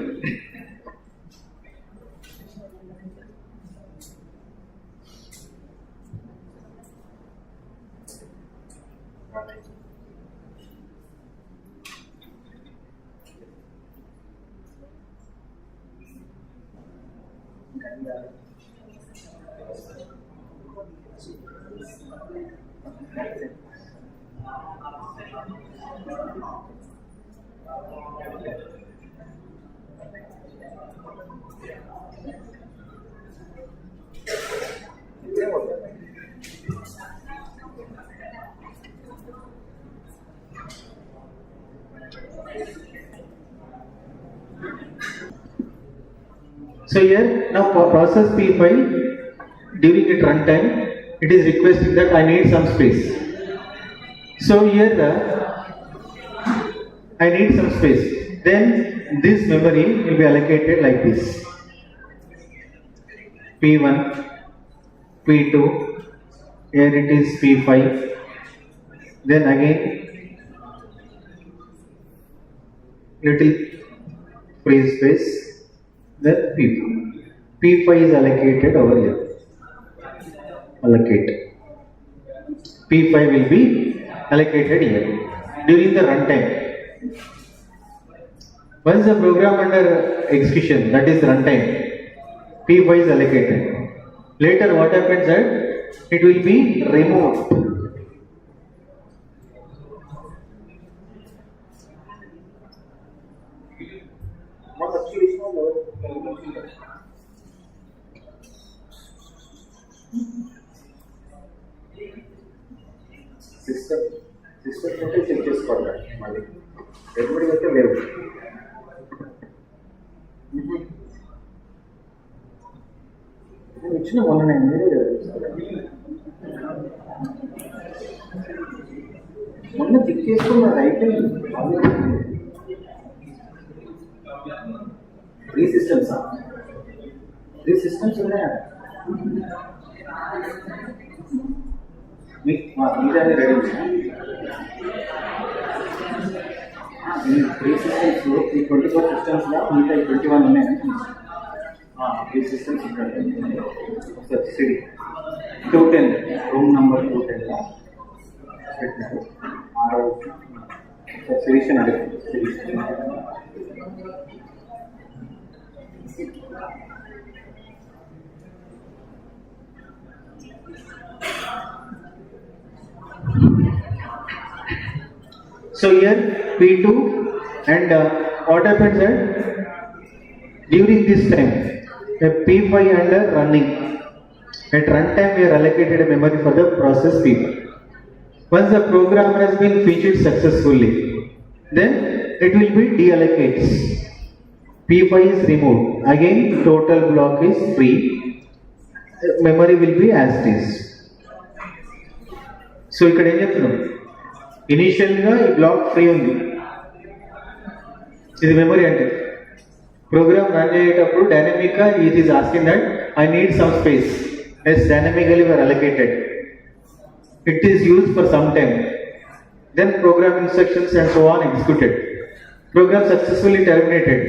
So here now process P5 during its runtime, it is requesting that I need some space. So here I need some space. Then this memory will be allocated like this: P1, P2. Here it is P5. Then again little free space. Then P4. P5 is allocated over here. Allocate. P5 will be allocated here during the runtime. Once the program under execution, that is runtime, P5 is allocated. Later what happens that it will be removed. System అంటే check చేసుకోవాలి మళ్ళీ ఎటువంటి అయితే లేవు ఇచ్చిన మొన్న నేను మొన్న చెక్ చేసుకున్న అయిపోయింది త్రీ సిస్టమ్స్ ఉన్నాయా మీరే రెడీ త్రీ సిస్టమ్స్ ఈ 24 సిస్టమ్స్లో మిగతా 21 ఉన్నాయి త్రీ సిస్టమ్స్ ఇక్కడ సిటీ 210 రూమ్ నెంబర్ 210లో పెట్టినారు ఆ రోజు సిరీషన్ అడిగారు So here P2 and what happens that during this time P5 under running, at runtime we are allocated a memory for the process P5. Once the program has been finished successfully, then it will be deallocates. P5 is removed. Again total block is free. Memory will be as it is. So ఇక్కడ ఏం చెప్తున్నాం ఇనీషియల్గా ఈ black free ఉంది ఇది memory అంటే programme run అయ్యేటప్పుడు డైనమిక్గా it is asking that I need some space as dynamically were allocated it is used for some time then program instructions and so on executed program successfully terminated.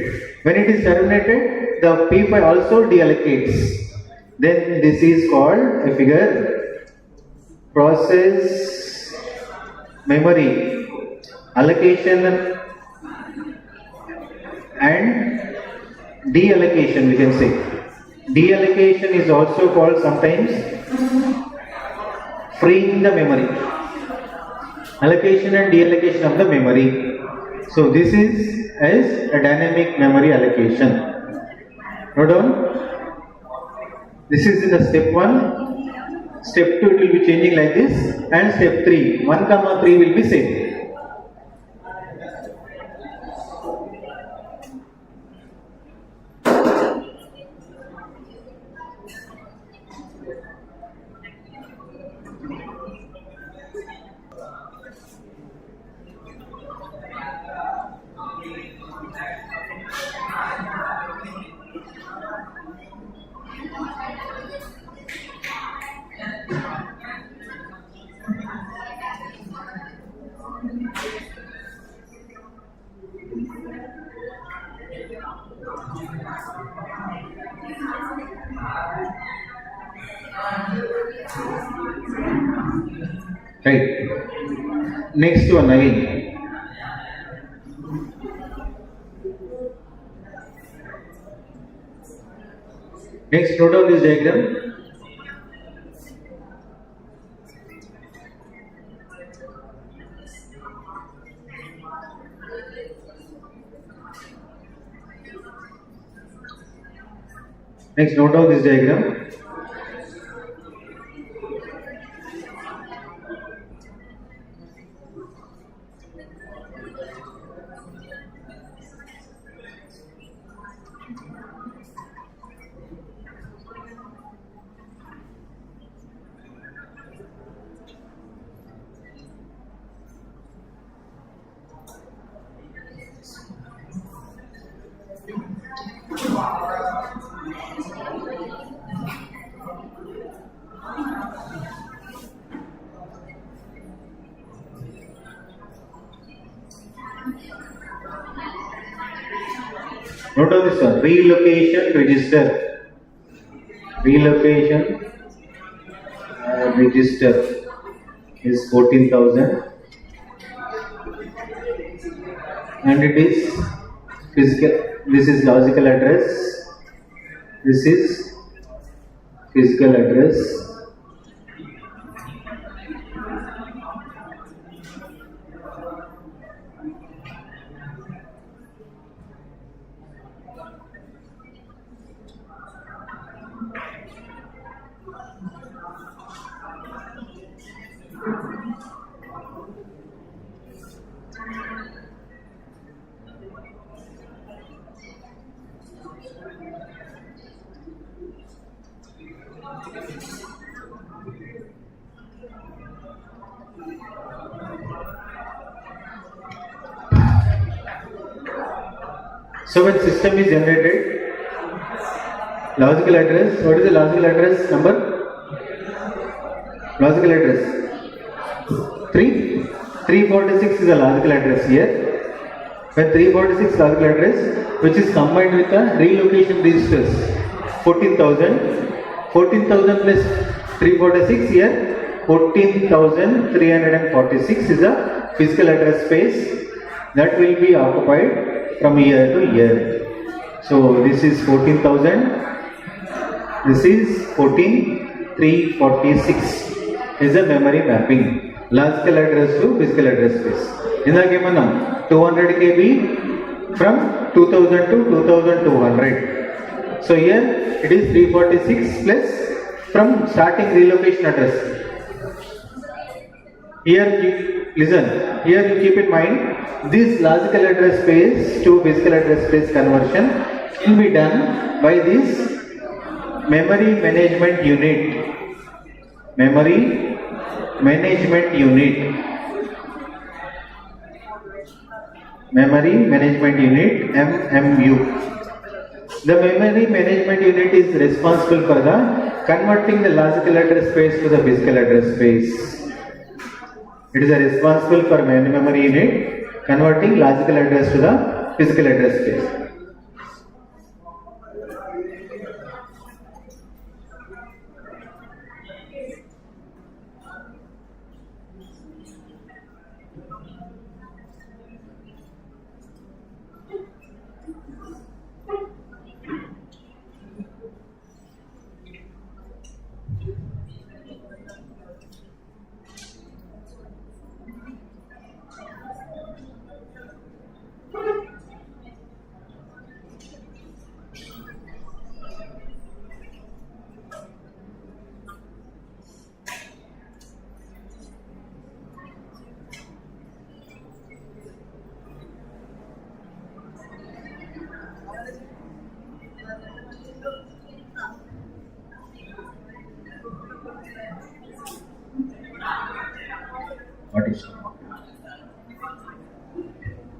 When it is terminated, the P5 also deallocates. Then this is called a figure process memory allocation and deallocation, we can say. Deallocation is also called sometimes freeing the memory. Allocation and deallocation of the memory. So this is as a dynamic memory allocation. Note down. This is in the step 1. Step 2 it will be changing like this, and step 3, 1, 3 will be same. Right. Next one again. Next, note down this diagram. Next, note down this diagram. Note down this one. Relocation register. Relocation register is 14,000, and it is physical. This is logical address. This is physical address. So when system is generated, logical address, what is the logical address number? Logical address 346 is the logical address here. When 346 logical address, which is combined with the relocation registers 14,000 plus 346 here, 14,346 is a physical address space that will be occupied from year to year. So this is 14,000, this is 14,346 is a memory mapping, logical address to physical address space. In the game 200 KB from 2000 to 2200. So here it is 346 plus from starting relocation address. Here listen, here you keep in mind, this logical address space to physical address space conversion will be done by this memory management unit. Memory management unit. Memory management unit, MMU. The memory management unit is responsible for the converting the logical address space to the physical address space. It is responsible for memory unit converting logical address to the physical address space.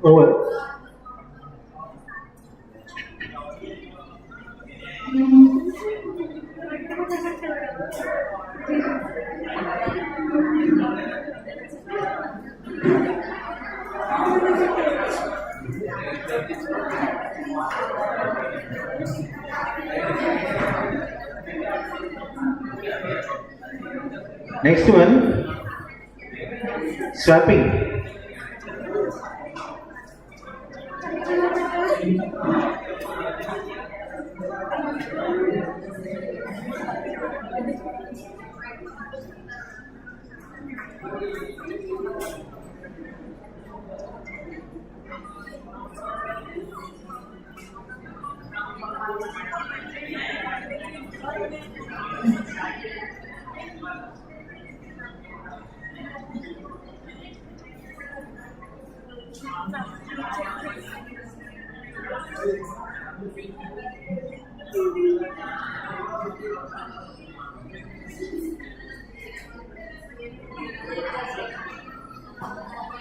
over. Next one, swapping.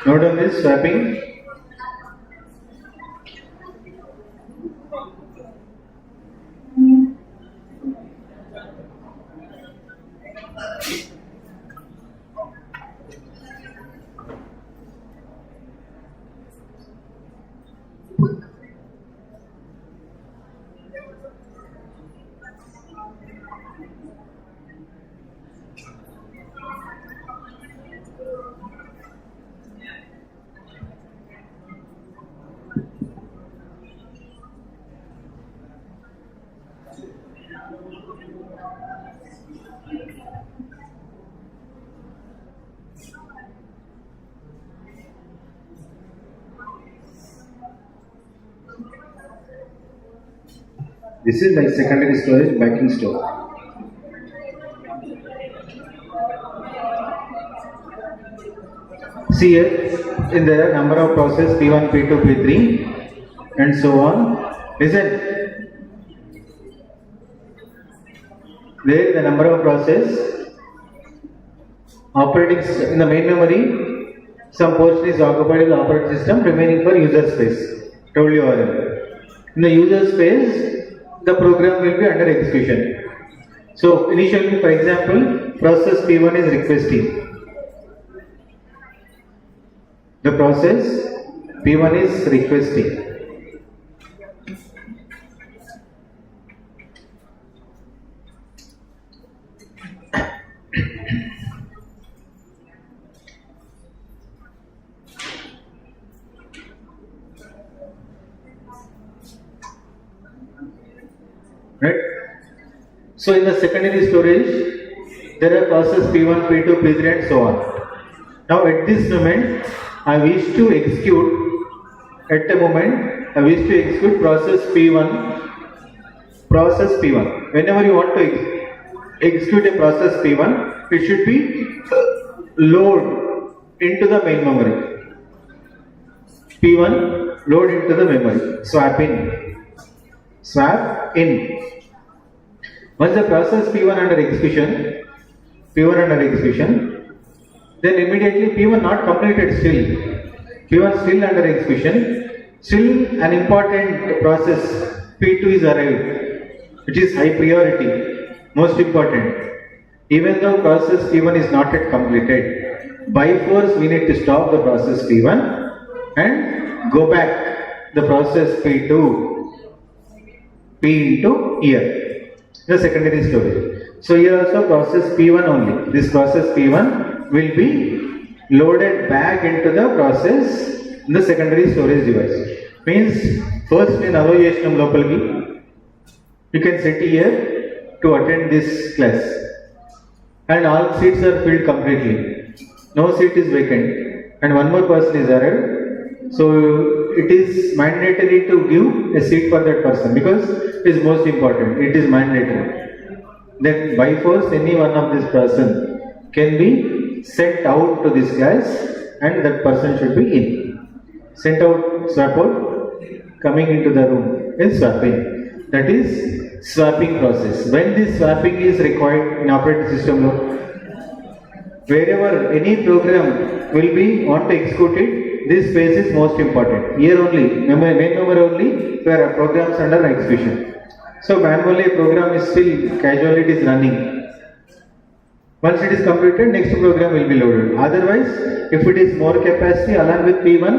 Note on this swapping. This is like secondary storage backing store. See here, in the number of process P1, P2, P3 and so on. Listen, there the number of process operating in the main memory, some portion is occupied in the operating system, remaining for user space. Told you earlier. In the user space, the program will be under execution. So initially, for example, process P1 is requesting. The process P1 is requesting. Right? So in the secondary storage, there are process P1, P2, P3 and so on. Now at this moment, I wish to execute, process P1, Whenever you want to execute a process P1, it should be load into the main memory. P1 load into the memory, swap in. Once the process P1 under execution, then immediately P1 not completed still. P1 still under execution. Still an important process P2 is arrived, which is high priority, most important. Even though process P1 is not yet completed, by force we need to stop the process P1 and go back the process P2, P into here, the secondary storage. So here also process P1 only. This process P1 will be loaded back into the process in the secondary storage device. Means first in evaluation locally, you can sit here to attend this class, and all seats are filled completely. No seat is vacant, and one more person is arrived. So it is mandatory to give a seat for that person because it is most important. It is mandatory. Then by force any one of this person can be sent out to this class, and that person should be in. Sent out, swap out, coming into the room is swapping. That is swapping process. When this swapping is required in operating system, wherever any program will be want to execute it, this phase is most important. Here only, main memory only, where programs under execution. So manually program is still casually it is running. Once it is completed, next program will be loaded. Otherwise, if it is more capacity along with P1,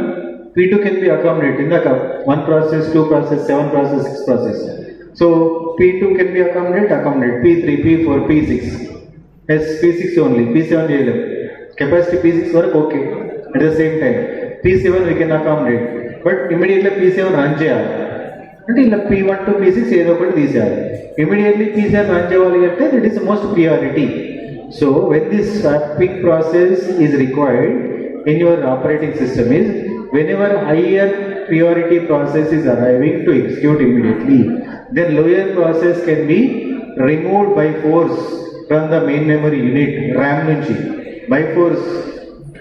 P2 can be accommodated in the 1 process, 2 process, 7 process, 6 process. So P2 can be accommodated, P3, P4, P6. Yes, P6 only, P7 JLM. Capacity P6 work okay. At the same time, P7 we can accommodate. But immediately P7 run cheyali. Until P1 to P6 ఏదో ఒకటి తీసేయాలి. Immediately P7 run చేయాలి అంటే that is the most priority. So when this swapping process is required in your operating system is whenever higher priority process is arriving to execute immediately, then lower process can be removed by force from the main memory unit RAM నుంచి by force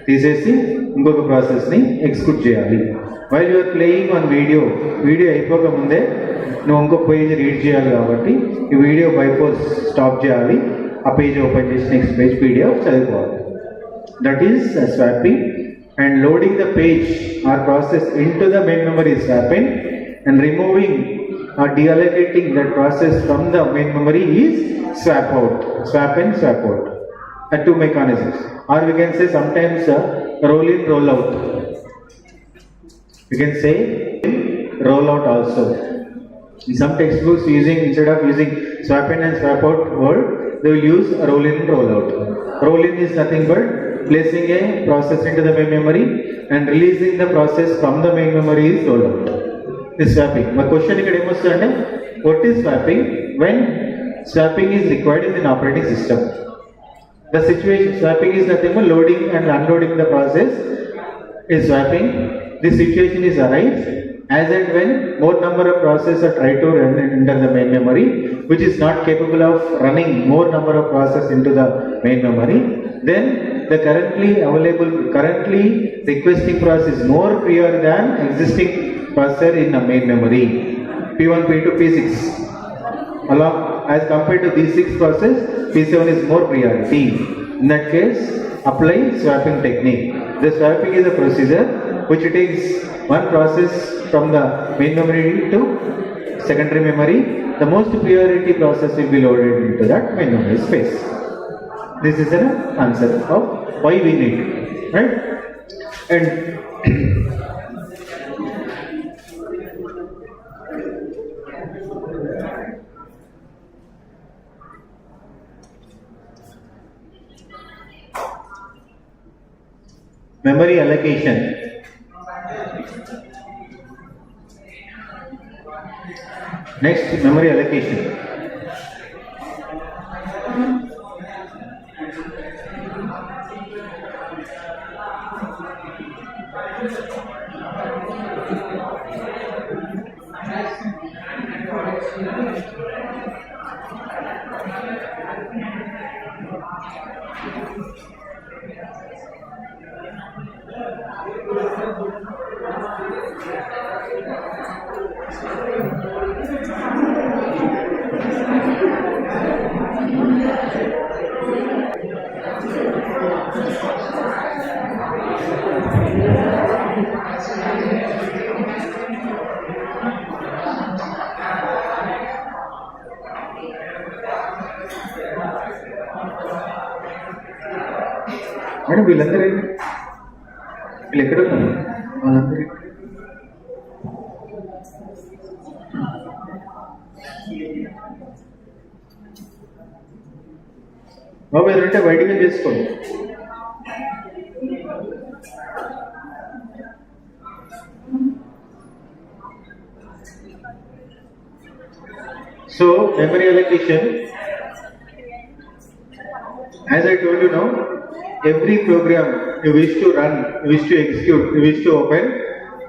తీసేసి ఇంకొక process ని execute చేయాలి. While you are playing on video అయిపోక ముందే నువ్వు ఇంకో page read చేయాలి కాబట్టి ఈ వీడియో బై ఫోర్స్ స్టాప్ చేయాలి. ఆ పేజ్ ఓపెన్ చేసి నెక్స్ట్ పేజ్ పీడిఎఫ్ చదువుకోవాలి. That is swapping and loading the page or process in to the main memory swapping and removing or deallocating that process from the main memory is swap out, swap in, swap out. Two mechanisms, or we can say sometimes roll in, roll out. We can say roll out also. In some textbooks, instead of using swap in and swap out word, they will use roll in, roll out. Roll in is nothing but placing a process into the main memory and releasing the process from the main memory is roll out. This swapping. My question is, what is swapping? When swapping is required in an operating system. The situation swapping is nothing but loading and unloading the process is swapping. This situation is arise as and when more number of processes are tried to run under the main memory, which is not capable of running more number of processes into the main memory. Then the currently requesting process is more prior than existing processor in the main memory. P1, P2, P6. Along as compared to these 6 processes, P7 is more priority. In that case, apply swapping technique. The swapping is a procedure which takes one process from the main memory to secondary memory. The most priority process will be loaded into that main memory space. This is an answer of why we need it, right? And memory allocation. Next, memory allocation. Madam వీళ్ళందరూ ఎక్కడ ఉన్నారు? వాళ్ళందరూ బాబు ఎదురంటే బయటికి చేసుకోండి. So memory allocation, as I told you now, every program you wish to run, you wish to execute, you wish to open,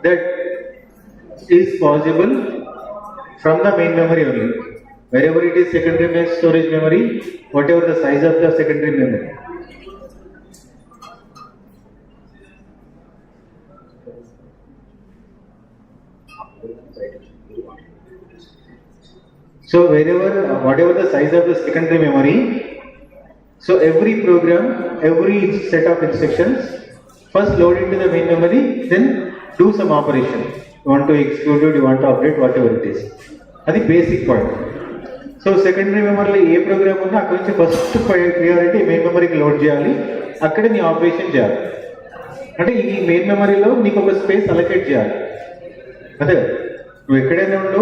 that is possible from the main memory only. Wherever it is secondary storage memory, whatever the size of the secondary memory. So whatever the size of the secondary memory, so every program, every set of instructions First load into the main memory, then do some operation. You want to execute it, you want to update, whatever it is. That is basic point. So secondary memory A programme ఉన్నా అక్కడ నుంచి first priority main మెమరీకి load చేయాలి, అక్కడే నీ operation చేయాలి. అంటే ఈ మెయిన్ మెమరీలో నీకు ఒక స్పేస్ అలొకేట్ చేయాలి. అదే నువ్వు ఎక్కడైనా ఉండు,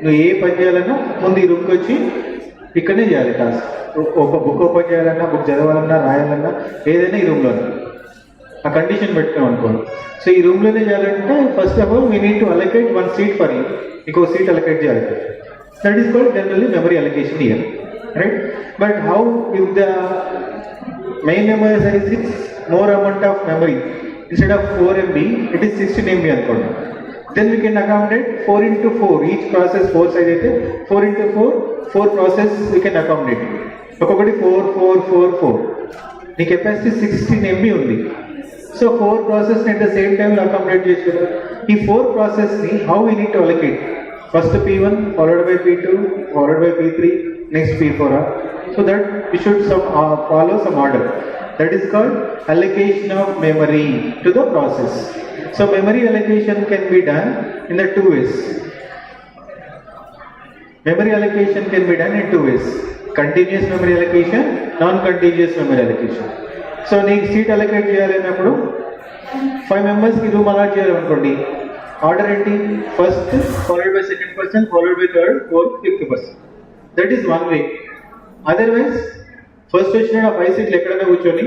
నువ్వు ఏ పని చేయాలన్నా ముందు ఈ రూమ్కి వచ్చి ఇక్కడనే చేయాలి టాస్క్. ఒక బుక్ ఓపెన్ చేయాలన్నా, బుక్ చదవాలన్నా, రాయాలన్నా ఏదైనా ఈ రూమ్లో ఆ కండిషన్ పెట్టుకున్నాం అనుకోండి. సో ఈ రూమ్లోనే చేయాలంటే first of all we need to allocate one seat for you. నీకు ఒక సీట్ అలొకేట్ చేయాలి. That is called generally memory allocation here, right? But how if the main memory size is more amount of memory, instead of 4 MB, it is 16 MB అనుకోండి. Then we can accommodate 4 into 4. Each process 4 size అయితే 4 into 4 process we can accommodate. ఒక్కొక్కటి 4, 4, 4, 4. నీ capacity 16 MB ఉంది. So 4 process at the same time accommodate చేయొచ్చు కదా. ఈ 4 process ని how we need to allocate? First P1 followed by P2 followed by P3 next P4. So that we should follow some order. That is called allocation of memory to the process. So memory allocation can be done in the two ways. Memory allocation can be done in two ways. Continuous memory allocation, non-continuous memory allocation. So need seat allocate చేయాలన్నప్పుడు 5 members కి room allot చేయాలనుకోండి. Order ఏంటి? First followed by second person, followed by third, fourth, fifth person. That is one way. Otherwise first వచ్చిన 5 సీట్లు ఎక్కడైనా కూర్చొని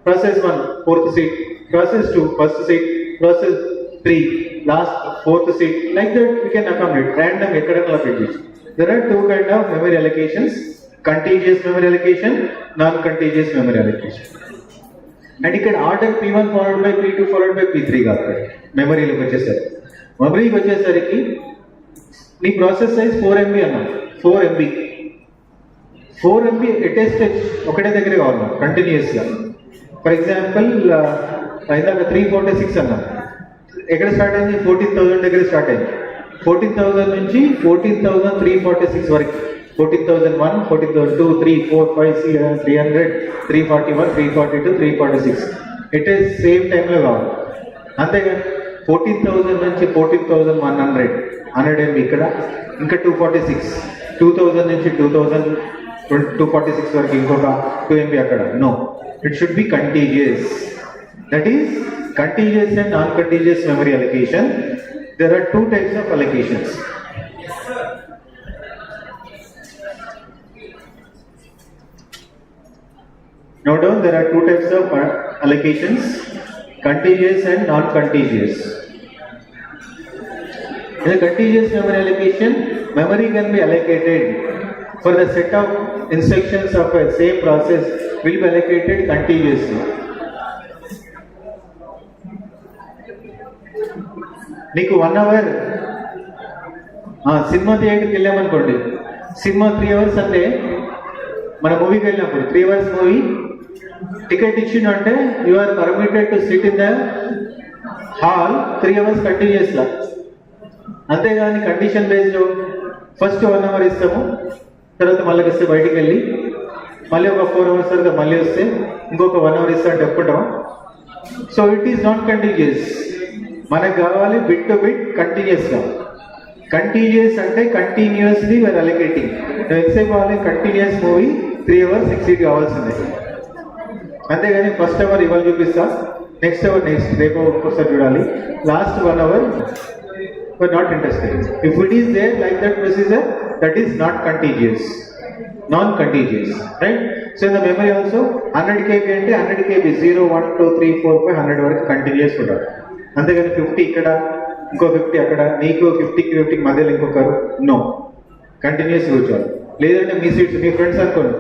process 1 4th seat, process 2 first seat, process 3 last 4th seat, like that we can accommodate random ఎక్కడైనా పెట్టచ్చు. There are 2 kind of memory allocations: contiguous memory allocation, non-contiguous memory allocation. And ఇక్కడ order P1 followed by P2 followed by P3 కాదు. మెమరీలోకి వచ్చేసరికి నీ process size 4 MB అన్నా, 4 MB 4 MB attest ఒకటే దగ్గరే కావాలి కంటిన్యూస్గా. ఫర్ ఎగ్జాంపుల్ ఇందాక 346 అన్నా, ఎక్కడ స్టార్ట్ అయింది? 14,000 దగ్గర స్టార్ట్ అయింది. 14,000 నుంచి 14,346 వరకు, 14,001, 14,002, 3, 4, 5, 6, 300, 341, 342, 346 ఇట్ ఈస్ సేమ్ టైంలో కావాలి. అంతేగాని 14,000 నుంచి 14,100 100 MB ఇక్కడ, ఇంకా 246, 2,000 నుంచి 2,246 వరకు ఇంకొక 2 MB అక్కడ. No, it should be continuous. That is continuous and non continuous memory allocation. There are 2 types of allocations. Note down, there are 2 types of allocations: contiguous and non-contiguous. In the contiguous memory allocation, memory can be allocated for the set of instructions of a same process will be allocated continuously. నీకు 1 hour cinema థియేటర్కి వెళ్ళామనుకోండి, cinema 3 hours అంటే మన మూవీకి వెళ్ళినప్పుడు 3 hours movie ticket ఇచ్చిండు అంటే you are permitted to sit in the hall 3 hours కంటిన్యూస్గా. అంతేగాని కండిషన్ బేస్డ్ ఫస్ట్ 1 hour ఇస్తాము, తర్వాత మళ్ళీ ఇస్తే బయటికి వెళ్ళి మళ్ళీ ఒక 4 hours తర్వాత మళ్ళీ వస్తే ఇంకొక 1 hour ఇస్తా అంటే ఒప్పుకుంటాం. So it is not continuous. మనకు కావాలి బిట్ టు బిట్ కంటిన్యూస్గా. కంటిన్యూస్ అంటే కంటిన్యూస్లీ వీఆర్ అలొకేటింగ్. ఎంతసేపు కావాలి? కంటిన్యూస్ మూవీ 3 hours ఎగ్జిట్ కావాల్సిందే. అంతేగాని ఫస్ట్ అవర్ ఇవాళ చూపిస్తా, నెక్స్ట్ అవర్ నెక్స్ట్ రేపు ఒక్కోసారి చూడాలి, last 1 hour we're not interested. If it is there like that procedure, that is not contiguous, non-contiguous, right? So in the memory also 100 KB అంటే 100 KB 0, 1, 2, 3, 4, 5, 100 వరకు continuous ఉండాలి. అంతేగాని 50 ఇక్కడ ఇంకో 50 అక్కడ, నీకు 50కి 50కి మధ్యలో ఇంకొకరు, నో, కంటిన్యూస్ కూర్చోవాలి. లేదంటే మీ సీట్స్ మీ ఫ్రెండ్స్ అనుకోండి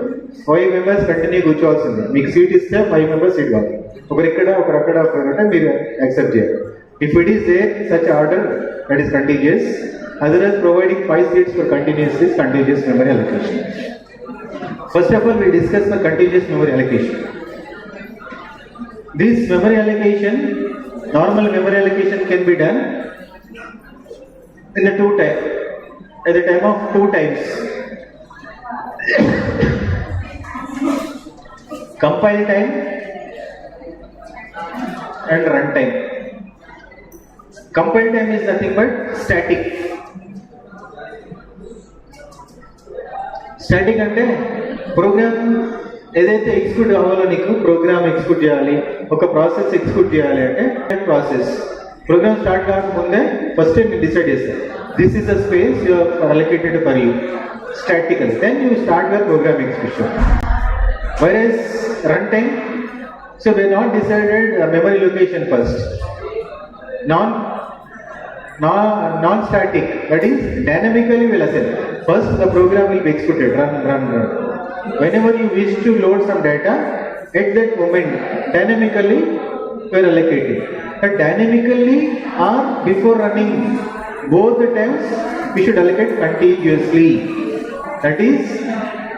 5 members కంటిన్యూ కూర్చోవాల్సిందే. మీకు సీట్ ఇస్తే 5 members సీట్ కావాలి, ఒకరు ఇక్కడ ఒకరు అక్కడ ఒకరు అంటే మీరు యాక్సెప్ట్ చేయాలి. If it is there such order, that is contiguous. Otherwise, providing 5 seats for continuous is contiguous memory allocation. First of all, we discuss the contiguous memory allocation. This memory allocation, normal memory allocation can be done in the 2 times, at the time of 2 times. Compile time and runtime. Compile time is nothing but static. Static అంటే programme ఏదైతే execute కావాలో నీకు programme execute చేయాలి, ఒక process execute చేయాలి అంటే process program start కాకముందే first నేను డిసైడ్ చేస్తాను this is the space you are allocated for you statical, then you start your program execution. Whereas runtime, so we have not decided memory location first. Non-static, that is dynamically will assign. First the program will be executed, run. Whenever you wish to load some data, at that moment dynamically we are allocating. But dynamically or before running, both the times we should allocate contiguously. That is,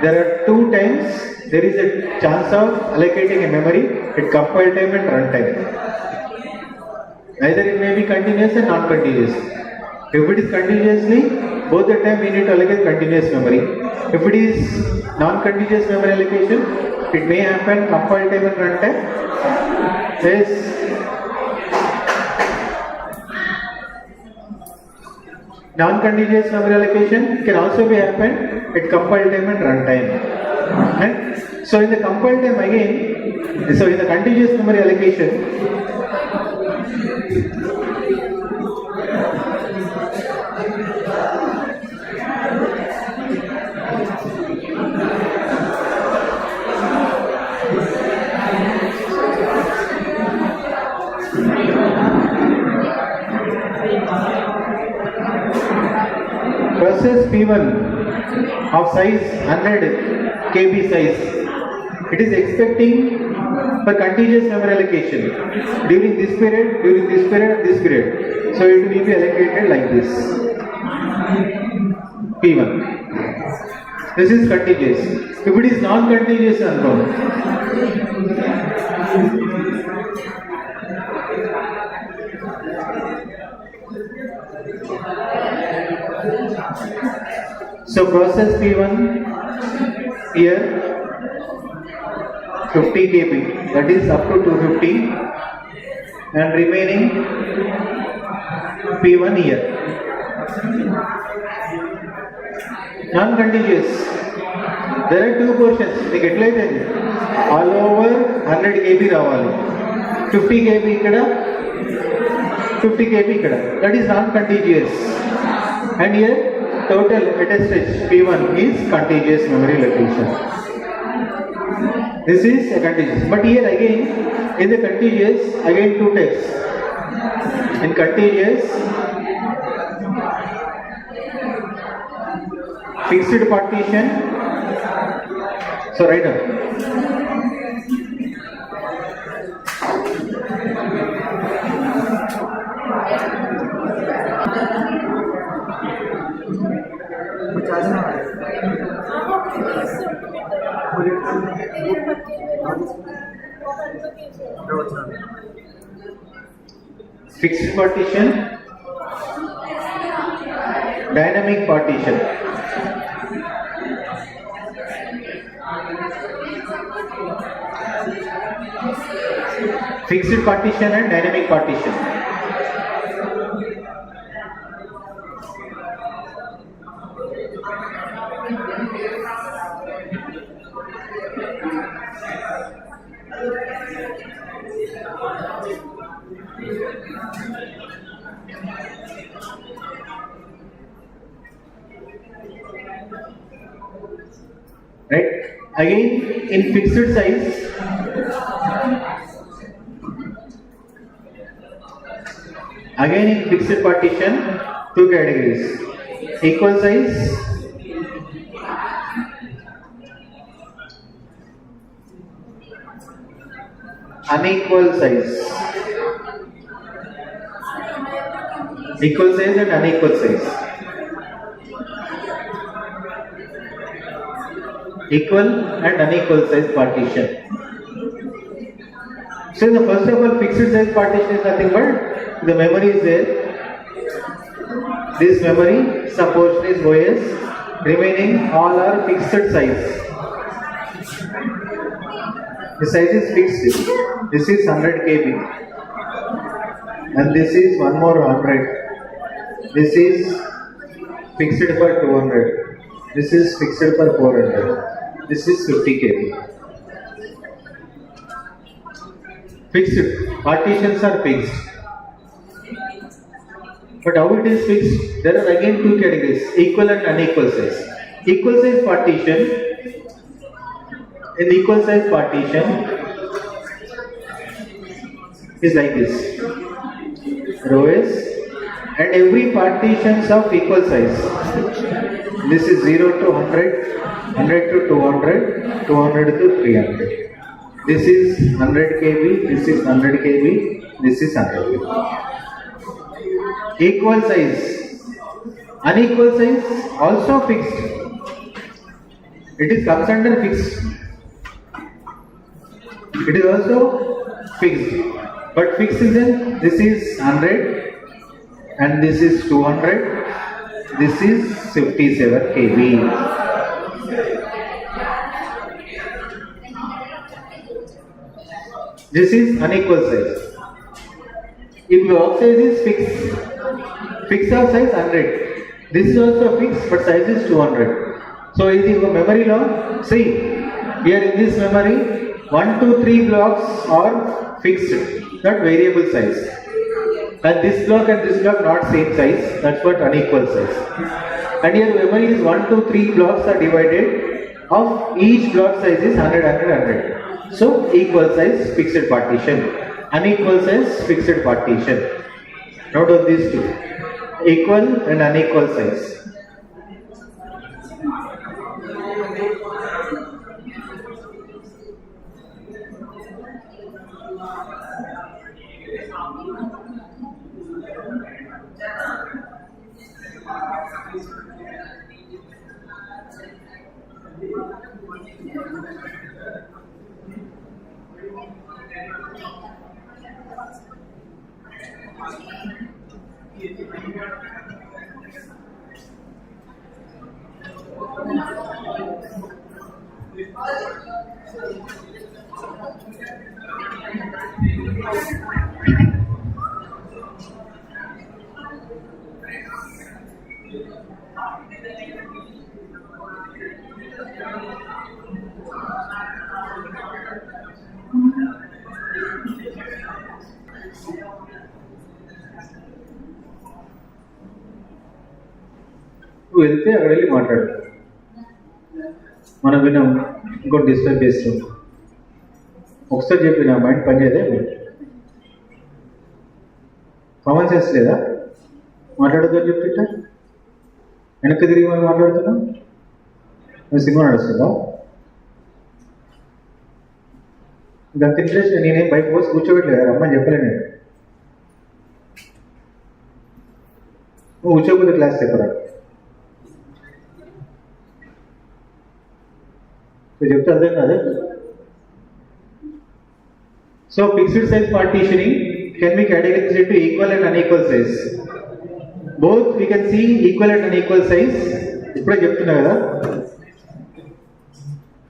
there are two times there is a chance of allocating a memory at compile time and runtime. Either it may be continuous and non-continuous. If it is continuously, both the time we need to allocate continuous memory. If it is non-continuous memory allocation, it may happen compile time and runtime. Yes. Non-continuous memory allocation can also be happen at compile time and runtime. Right? So in the compile time again, so in the continuous memory allocation, process P1 of size 100 KB size, it is expecting for continuous memory allocation during this period, this period. So it will be allocated like this. P1. This is continuous. If it is non-continuous unknown, so process P1 here 50 KB, that is up to 250, and remaining P1 here. Non-continuous, there are two portions. Like etlite all over 100 KB ravali, 50 KB ikkada, 50 KB ikkada, that is non-continuous. And here total at a stretch P1 is contiguous memory location. This is a contiguous, but here again in the contiguous again two types. In contiguous, fixed partition. So right now, fixed partition, dynamic partition. Fixed partition and dynamic partition. Right? Again in fixed size, again in fixed partition, two categories: equal size, unequal size. Equal size and unequal size. Equal and unequal size partition. So the first of all, fixed size partition is nothing but the memory is there. This memory, some portion is OS, remaining all are fixed size. The size is fixed. This is 100 KB. and this is one more 100. This is fixed for 200. This is fixed for 400. This is 50 kb. Fixed. Partitions are fixed. But how it is fixed? There are again two categories, equal and unequal size. Equal size partition, in equal size partition is like this. Row is, and every partitions of equal size. This is 0 to 100, 100 to 200, 200 to 300. This is 100 kb, this is 100 kb, this is 100 kb. Equal size. Unequal size also fixed. It is comes under fixed. It is also fixed. But fixed is in this is 100 and this is 200. This is 57 kb. This is unequal size. If block size is fixed, fixed of size 100. This is also fixed, but size is 200. So in the memory law, see here in this memory, 1, 2, 3 blocks are fixed, not variable size. And this block not same size. That's what unequal size. And here memory is 1, 2, 3 blocks are divided. Of each block size is 100, 100, 100. So equal size fixed partition. Unequal size fixed partition. Note on these two, equal and unequal size. వెళ్తే అక్కడ వెళ్ళి మాట్లాడు, మనం విన్నాం ఇంకోటి disturb చేస్తాం. ఒకసారి చెప్పి నా మైండ్ పనిచేయదే, కామన్ సెన్స్ లేదా? మాట్లాడదు అని చెప్తుంటా వెనక్కి తిరిగి మనం మాట్లాడుతున్నాం. నువ్వు సినిమా నడుస్తుందా? ఇంకంత ఇంట్రెస్ట్ నేనేం బయట పోసి కూర్చోబెట్టలేదు, రమ్మని చెప్పలే నేను. నువ్వు కూర్చోకపోతే క్లాస్ చెప్పరా? చెప్తే అర్థం కాదు. So fixed size partitioning can be categorized into equal and unequal size. Both we can see equal and unequal size. ఇప్పుడే చెప్తున్నా కదా,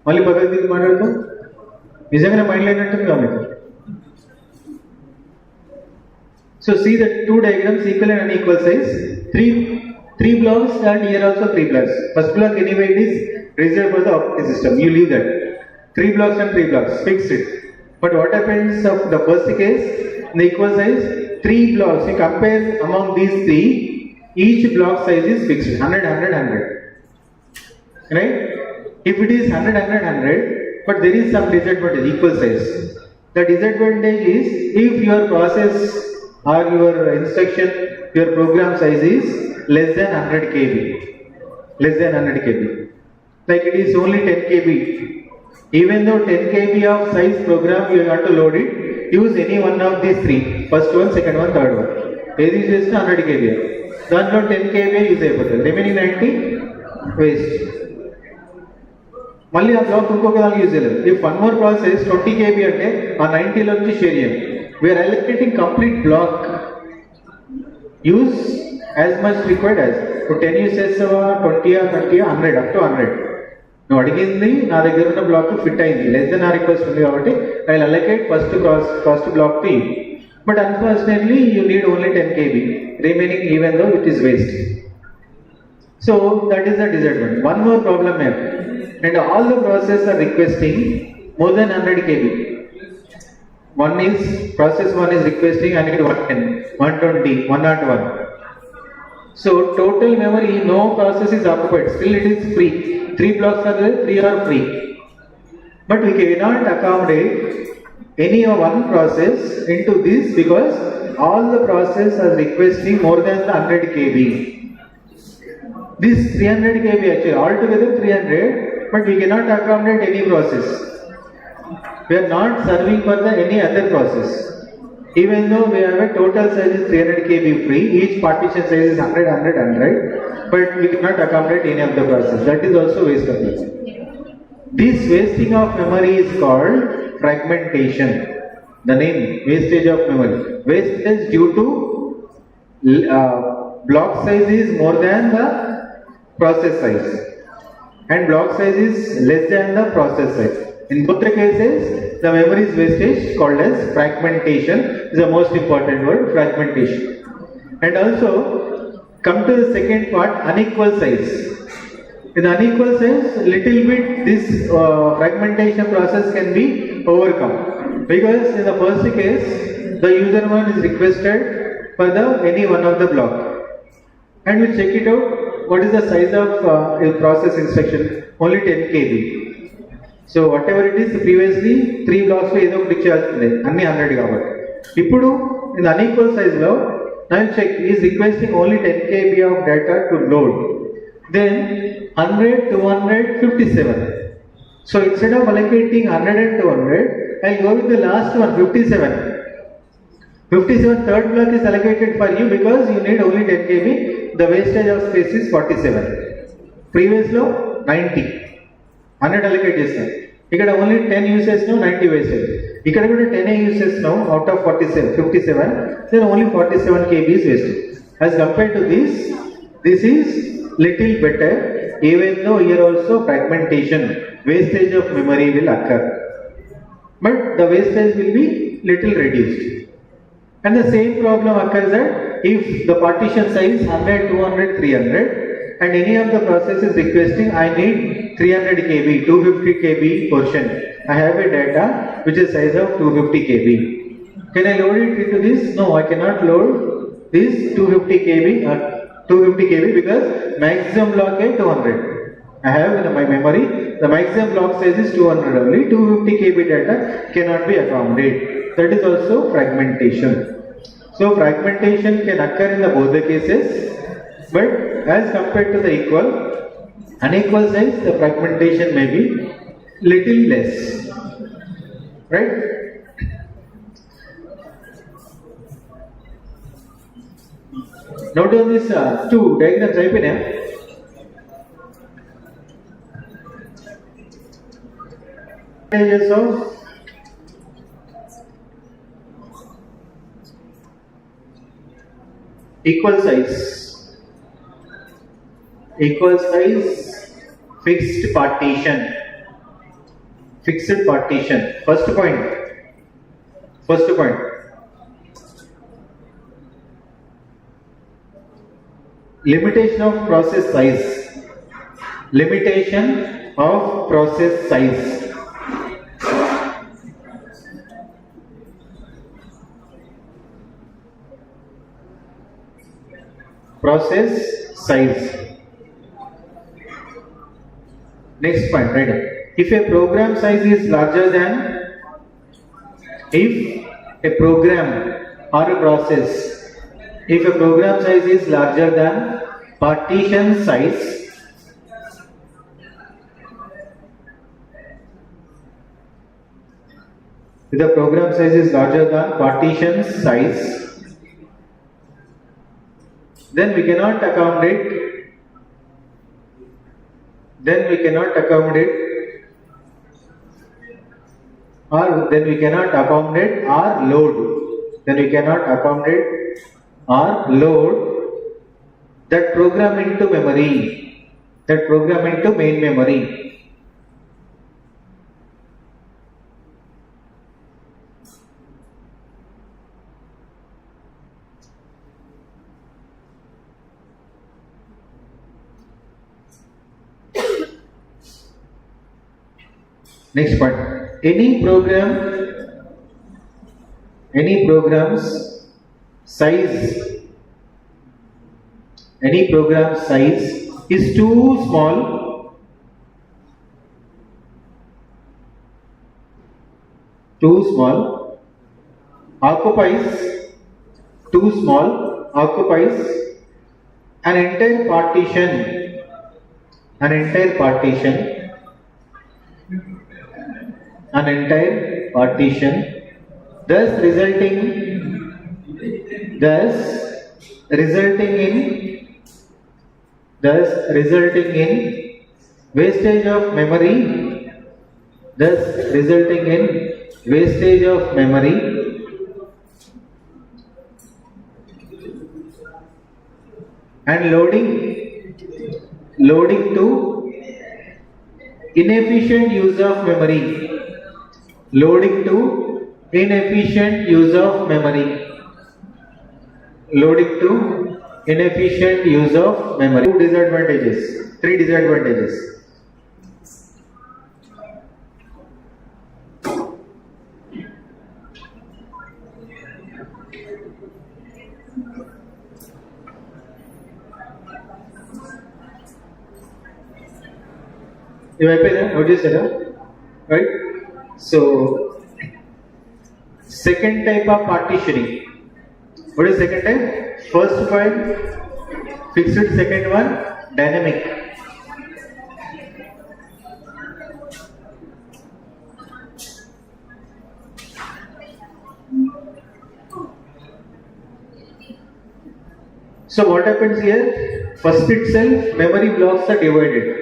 మళ్ళీ పక్కన తీసి మాట్లాడుతాం. నిజంగానే మైండ్ లైన్ అంటుంది కదా మీకు. So see the two diagrams, equal and unequal size. Three blocks and here also 3 blocks. First block anyway it is reserved for the operating system. You leave that. 3 blocks and 3 blocks, fixed it. But what happens of the first case, in the equal size, 3 blocks, you compare among these 3, each block size is fixed, 100, 100, 100. Right? If it is 100, 100, 100, but there is some disadvantage, equal size. The disadvantage is if your process or your instruction, your program size is less than 100 kb. Less than 100 kb. Like it is only 10 kb. Even though 10 kb of size program you have to load it, use any one of these 3. First one, second one, third one. This is just 100 kb. దాంట్లో 10 kb use అయిపోతుంది, remaining 90 waste. మళ్ళీ ఆ block ఇంకొక దానికి use చేయలేదు. If one more process 20 kb అంటే ఆ 90లో నుంచి షేర్ చేయం. We are allocating complete block. Use as much required as. ఇప్పుడు 10 యూజ్ చేస్తావా, 20, 30, 100 అప్ టు 100. నువ్వు అడిగింది నా దగ్గర ఉన్న బ్లాక్ ఫిట్ అయింది, లెస్ దెన్ ఆ రిక్వెస్ట్ ఉంది కాబట్టి I will allocate first block to you. But unfortunately, you need only 10 KB, remaining even though it is waste. So that is a disadvantage. One more problem here, and all the processes are requesting more than 100 KB. Process 1 is requesting I need 110, 120, 101. So total memory, no process is occupied. Still it is free. 3 blocks are there, 3 are free. But we cannot accommodate any one process into this because all the processes are requesting more than the 100 KB. This 300 KB actually altogether 300, but we cannot accommodate any process. We are not serving for any other process. Even though we have a total size is 300 KB free, each partition size is 100, 100, 100, but we cannot accommodate any of the process. That is also waste of memory. This wasting of memory is called fragmentation. The name, wastage of memory. Wastage due to block size is more than the process size, and block size is less than the process size. In both the cases, the memory is wastage called as fragmentation is the most important word, fragmentation. And also, come to the second part, unequal size. In unequal size, little bit this fragmentation process can be overcome. Because in the first case, the user one is requested for any one of the block. And we check it out, what is the size of a process instruction? Only 10 KB. So whatever it is, previously 3 blocks ఏదో ఒకటి ఇచ్చేస్తుంది అన్ని 100 కాబట్టి ఇప్పుడు in the unequal size లో now check is requesting only 10 KB of data to load, then 100, 200, 57. So instead of allocating 100 and 200, I'll go with the last one, 57. 57 third block is allocated for you because you need only 10 KB. The wastage of space is 47. Previous లో 90. 100 allocate చేస్తాం. ఇక్కడ only 10 uses no 90 వేసేది. ఇక్కడ కూడా 10 uses no out of 57 then only 47 KB is wasted. As compared to this is little better, even though here also fragmentation, wastage of memory will occur, but the wastage will be little reduced. And the same problem occurs that if the partition size 100, 200, 300 and any of the process is requesting I need 300 KB, 250 KB portion. I have a data which is size of 250 KB. Can I load it into this? No, I cannot load this 250 KB because maximum block is 200. I have in my memory the maximum block size is 200 only. 250 KB data cannot be accommodated. That is also fragmentation. So fragmentation can occur in both the cases, but as compared to the unequal size, the fragmentation may be little less, right? Note on this two diagrams అయిపోయినా of equal size, fixed partition. First point, limitation of process size. Process size. Next point, right? If a program size is larger than, if a program or a process, if a program size is larger than partition size, if the program size is larger than partition size, then we cannot accommodate or load that program into memory, main memory. Next point. Any program's size, any program size is too small, occupies an entire partition, thus resulting in wastage of memory, and loading to inefficient use of memory, loading to inefficient use of memory. Three disadvantages. You notice that, right? So, second type of partitioning. What is second type? First one fixed, second one dynamic. So what happens here? First itself memory blocks are divided.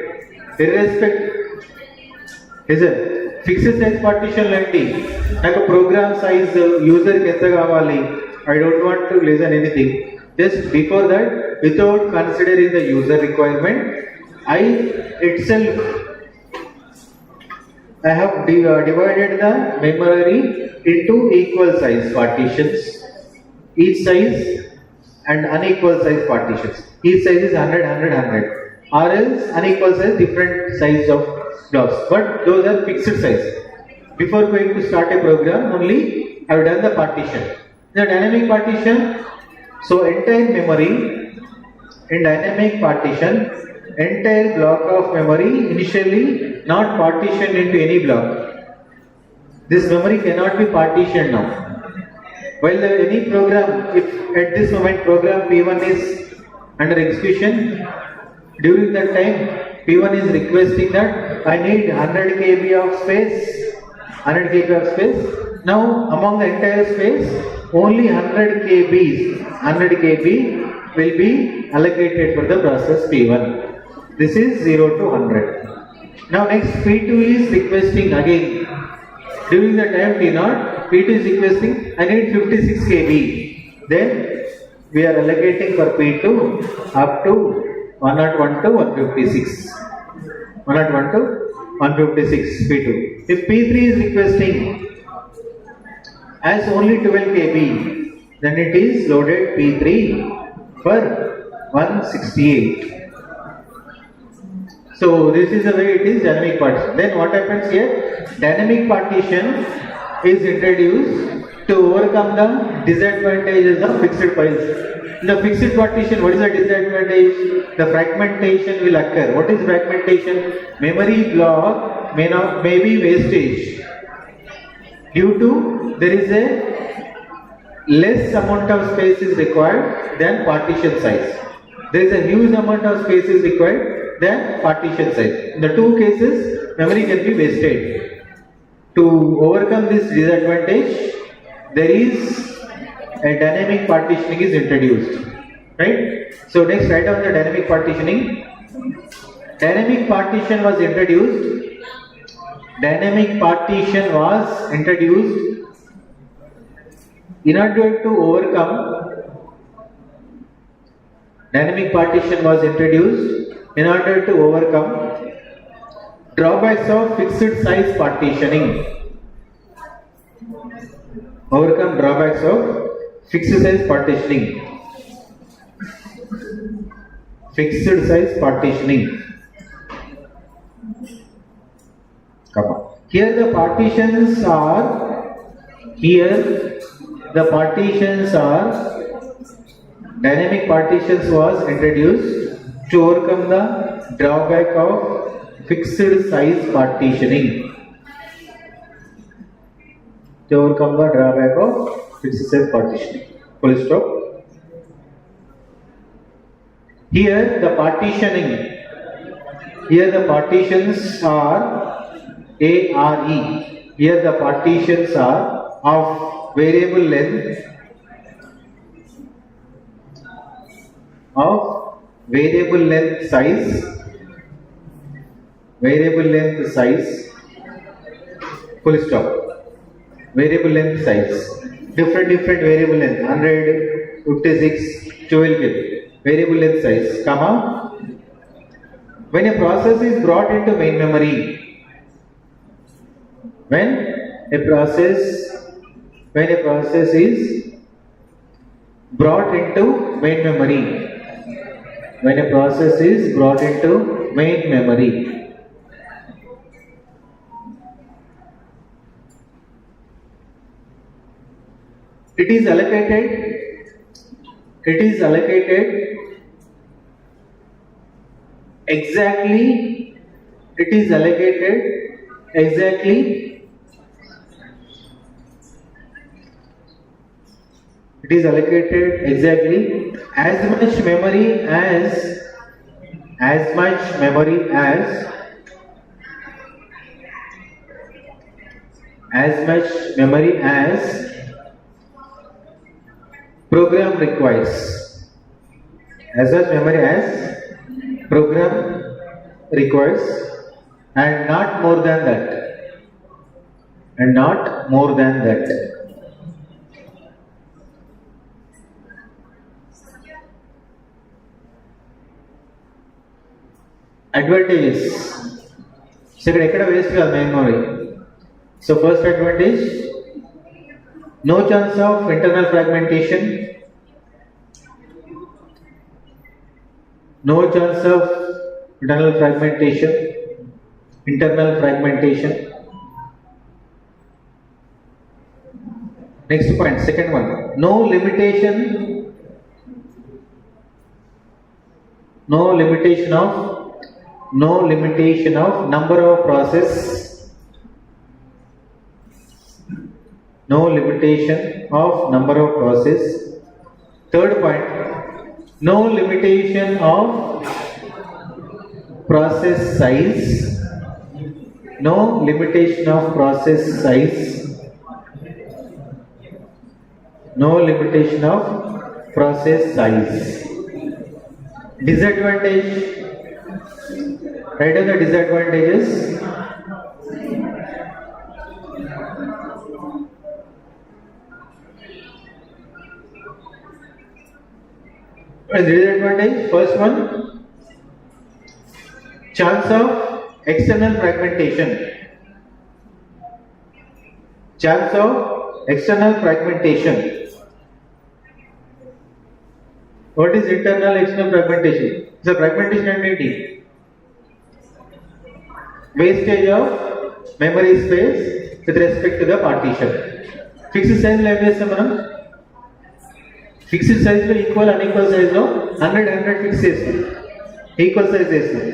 Is it fixed size partition like a program size user I don't want to listen anything. Just before that, without considering the user requirement, I have divided the memory into equal size partitions, each size and unequal size partitions. Each size is 100, 100, 100. Or else unequal size, different size of blocks, but those are fixed size. Before going to start a program, only I have done the partition. The dynamic partition, so entire memory in dynamic partition, entire block of memory initially not partitioned into any block. This memory cannot be partitioned now. While any program, if at this moment program P1 is under execution, during that time P1 is requesting that I need 100 KB of space. Now among the entire space, only 100 KB will be allocated for the process P1. This is 0 to 100. Now next P2 is requesting again. During the time T0, P2 is requesting I need 56 KB. Then we are allocating for P2 up to 101 to 156. 101 to 156 P2. If P3 is requesting as only 12 KB, then it is loaded P3 for 168. So this is the way it is dynamic partition. Then what happens here? Dynamic partition is introduced to overcome the disadvantages of fixed files. In the fixed partition, what is the disadvantage? The fragmentation will occur. What is fragmentation? Memory block may be wastage due to there is a less amount of space is required than partition size. There is a huge amount of space is required than partition size. In the two cases, memory can be wasted. To overcome this disadvantage, there is a dynamic partitioning is introduced, right? So next, write down the dynamic partitioning. Dynamic partition was introduced. Dynamic partition was introduced in order to overcome. Dynamic partition was introduced in order to overcome drawbacks of fixed size partitioning. Overcome drawbacks of fixed size partitioning. Fixed size partitioning. Come on. Here the partitions are dynamic partitions was introduced to overcome the drawback of fixed size partitioning. To overcome the drawback of fixed size partitioning. Full stop. Here the partitions are ARE. Here the partitions are of variable length, size, full stop. Variable length size, different variable length, 100, 56, 12 variable length size, comma. When a process is brought into main memory, when a process is brought into main memory, it is allocated exactly as much memory as program requires, and not more than that. Advantages. So waste memory. So first advantage, no chance of internal fragmentation. Internal fragmentation. Next point, second one, no limitation of number of process. Third point, no limitation of process size. Disadvantage. Write down the disadvantages. Disadvantage, first one, chance of external fragmentation. What is internal external fragmentation? It's a fragmentation entity. Wastage of memory space with respect to the partition. Fixed size fixed size lo equal unequal size lo 100 fix చేస్తాం, equal size చేస్తాం.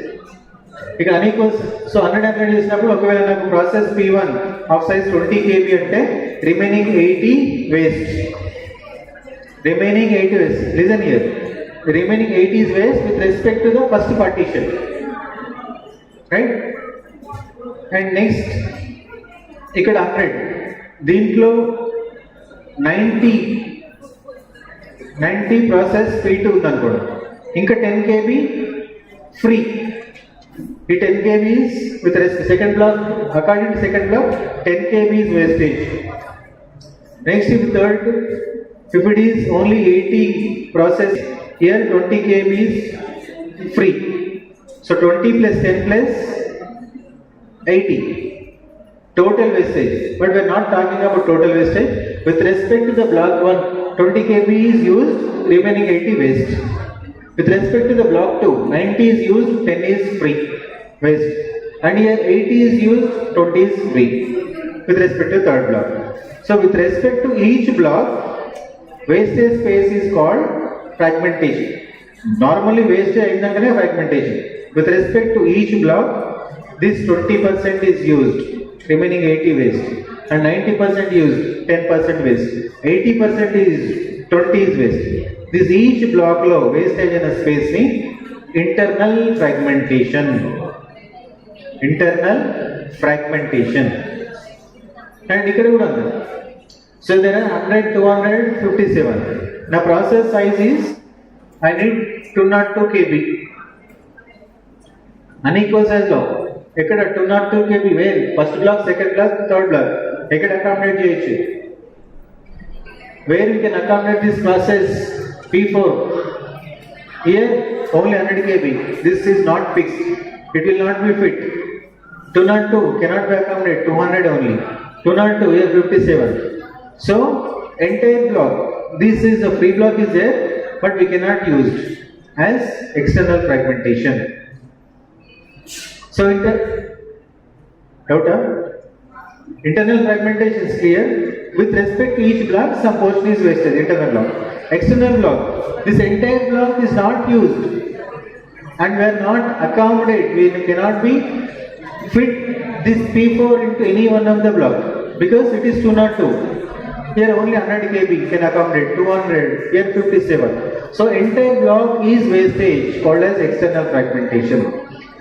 ఇక unequal, so 100 చేసినప్పుడు ఒకవేళ నాకు process P1 of size 20 KB అంటే remaining 80 waste. Listen here. The remaining 80 is waste with respect to the first partition, right? And next, ఇక్కడ 100, దీంట్లో 90 process P2 ఉంది అనుకోండి, ఇంకా 10 KB ఫ్రీ. ఈ 10 KB is with respect second block, according to second block 10 KB is wastage. Next, if third, if it is only 80 process, here 20 KB is free. So 20 plus 10 plus 80 total wastage. But we are not talking about total wastage. With respect to the block 1, 20 KB is used, remaining 80 waste. With respect to the block 2, 90 is used, 10 is free waste. and here 80 is used, 20 is free with respect to third block. So with respect to each block, wastage space is called fragmentation. Normally wastage ayindantane fragmentation. With respect to each block, this 20% is used, remaining 80 waste, and 90% used, 10% waste. 80% is 20 is waste. This each block lo wastage in a space ni internal fragmentation. Internal fragmentation. And ikkada kuda undi. So there are 100, 200, 57. Now process size is, I need 202 kb. Unequal size lo. Ekkada 202 kb where? First block, second block, third block. Ekkada accommodate cheyochu. Where we can accommodate this process P4. Here only 100 kb. This is not fixed. It will not be fit. 202 cannot be accommodated. 200 only. 202 here 57. So entire block. This is a free block is there, but we cannot use as external fragmentation. So internal fragmentation is clear. With respect to each block, some portion is wasted. Internal block. External block. This entire block is not used, and we are not accommodate. We cannot be fit this P4 into any one of the block because it is 202. Here only 100 kb can accommodate 200. Here 57. So entire block is wastage called as external fragmentation.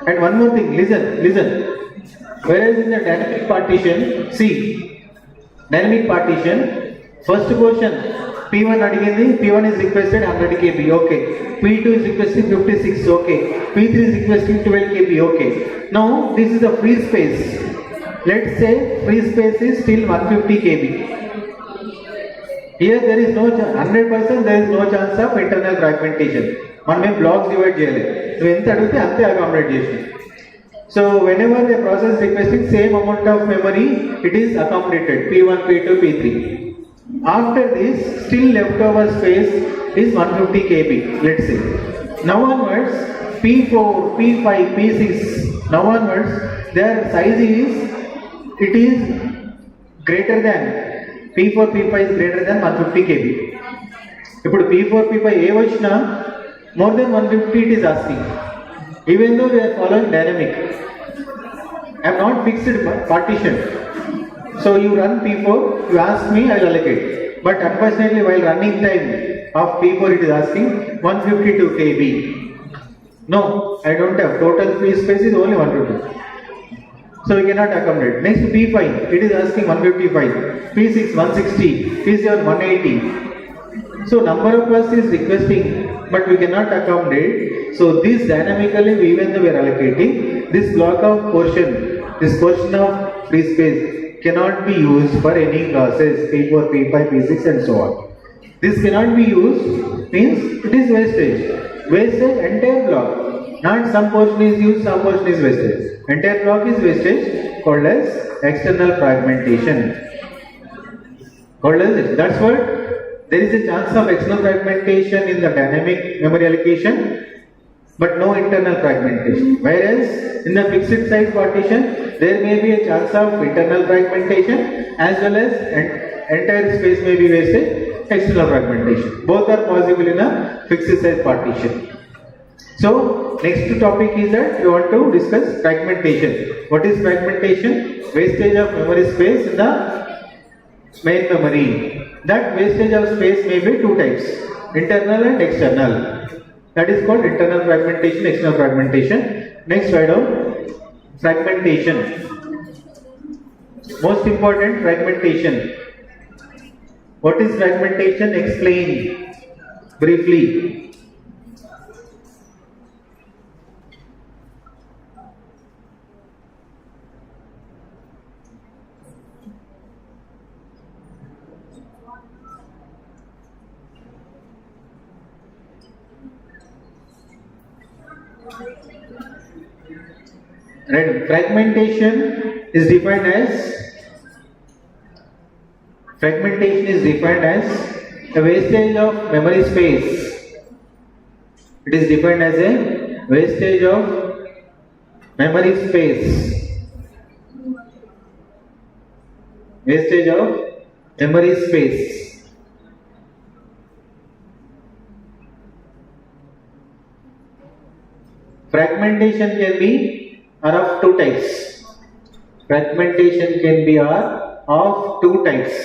And one more thing, listen. Whereas in the dynamic partition, see, dynamic partition, first portion P1 adigindi, P1 is requested 100 kb, okay. P2 is requesting 56, okay. P3 is requesting 12 kb, okay. Now this is a free space. Let's say free space is still 150 kb. Here there is no 100%, there is no chance of internal fragmentation. One blocks divide cheyale. So enta adugute ante accommodate chesi. So whenever the process requesting same amount of memory, it is accommodated P1, P2, P3. After this, still leftover space is 150 kb. Let's say. Now onwards, P4, P5, P6. Now onwards, their size is greater than. P4, P5 is greater than 150 kb. ఇప్పుడు P4, P5 ఏ వచ్చినా more than 150 it is asking. Even though we are following dynamic, I am not fixed partition. So you run P4, you ask me, I will allocate. But unfortunately, while running time of P4, it is asking 152 kb. No, I don't have. Total free space is only 150. So we cannot accommodate. Next P5, it is asking 155. P6 160. P7 180. So number of us is requesting, but we cannot accommodate. So this dynamically, even though we are allocating, this block of portion, this portion of free space cannot be used for any classes P4, P5, P6 and so on. This cannot be used means it is wastage. Wastage entire block. Not some portion is used, some portion is wastage. Entire block is wastage called as external fragmentation. Called as this. That's what. There is a chance of external fragmentation in the dynamic memory allocation, but no internal fragmentation. Whereas in the fixed size partition, there may be a chance of internal fragmentation as well as entire space may be wasted, external fragmentation. Both are possible in a fixed size partition. So next topic is that we want to discuss fragmentation. What is fragmentation? Wastage of memory space in the main memory. That wastage of space may be two types, internal and external. That is called internal fragmentation, external fragmentation. Next slide down. Fragmentation. Most important, fragmentation. What is fragmentation? Explain briefly. Right. Fragmentation is defined as a wastage of memory space. It is defined as a wastage of memory space, wastage of memory space. Fragmentation can be are of two types. Fragmentation can be are of two types.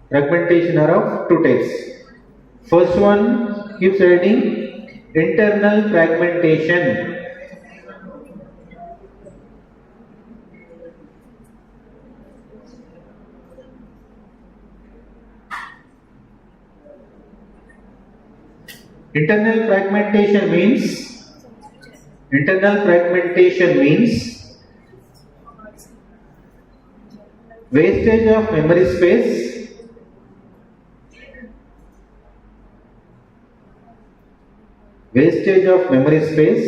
Fragmentation are of two types. First one keeps writing internal fragmentation. Internal fragmentation means wastage of memory space, wastage of memory space,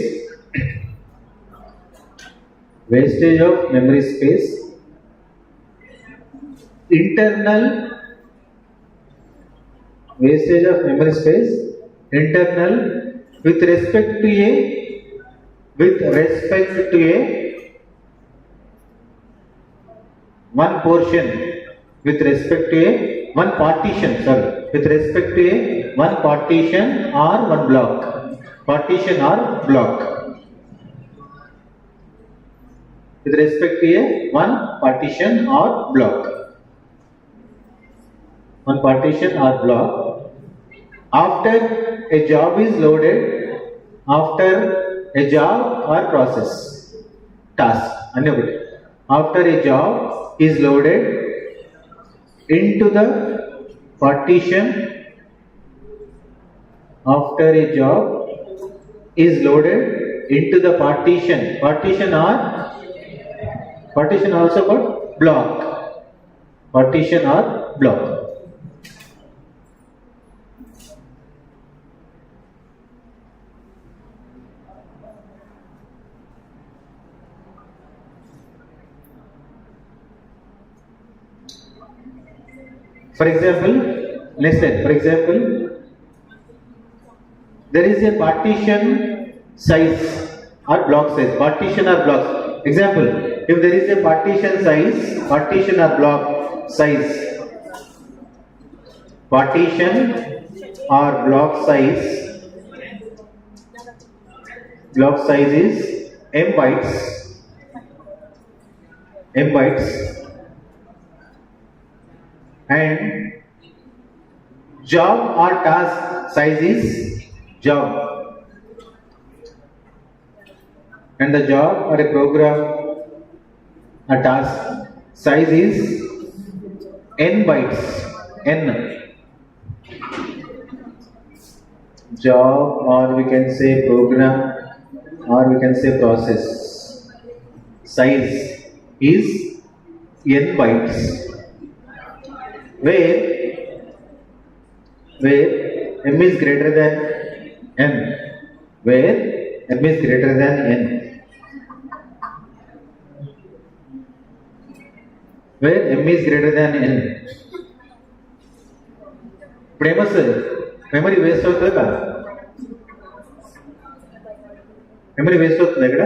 wastage of memory space, internal wastage of memory space, internal with respect to a one portion, with respect to a one partition, with respect to a one partition or one block, partition or block, with respect to a one partition or block, one partition or block. After a job is loaded, after a job or process, task, after a job is loaded into the partition, after a job is loaded into the partition also called block, partition or block. For example, there is a partition size or block size, partition or blocks. Example, if there is a partition or block size, partition or block size is m bytes, and job or task size is job, and the job or a program or task size is n bytes, job, or we can say program, or we can say process size is n bytes, where m is greater than n, where m is greater than n, where m is greater than n. ఇప్పుడు ఏమొస్తుంది, memory waste అవుతుంది కదా, memory waste అవుతుంది ఇక్కడ.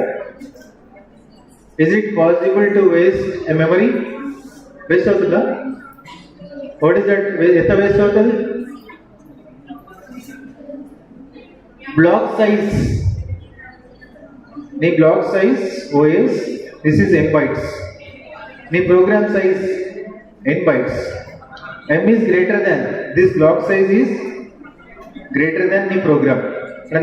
Is it possible to waste a memory? Waste అవుతుందా? What is that? ఎంత waste అవుతుంది? Block size, నీ block size OS, this is m bytes, నీ program size n bytes, m is greater than, this block size is greater than నీ programme.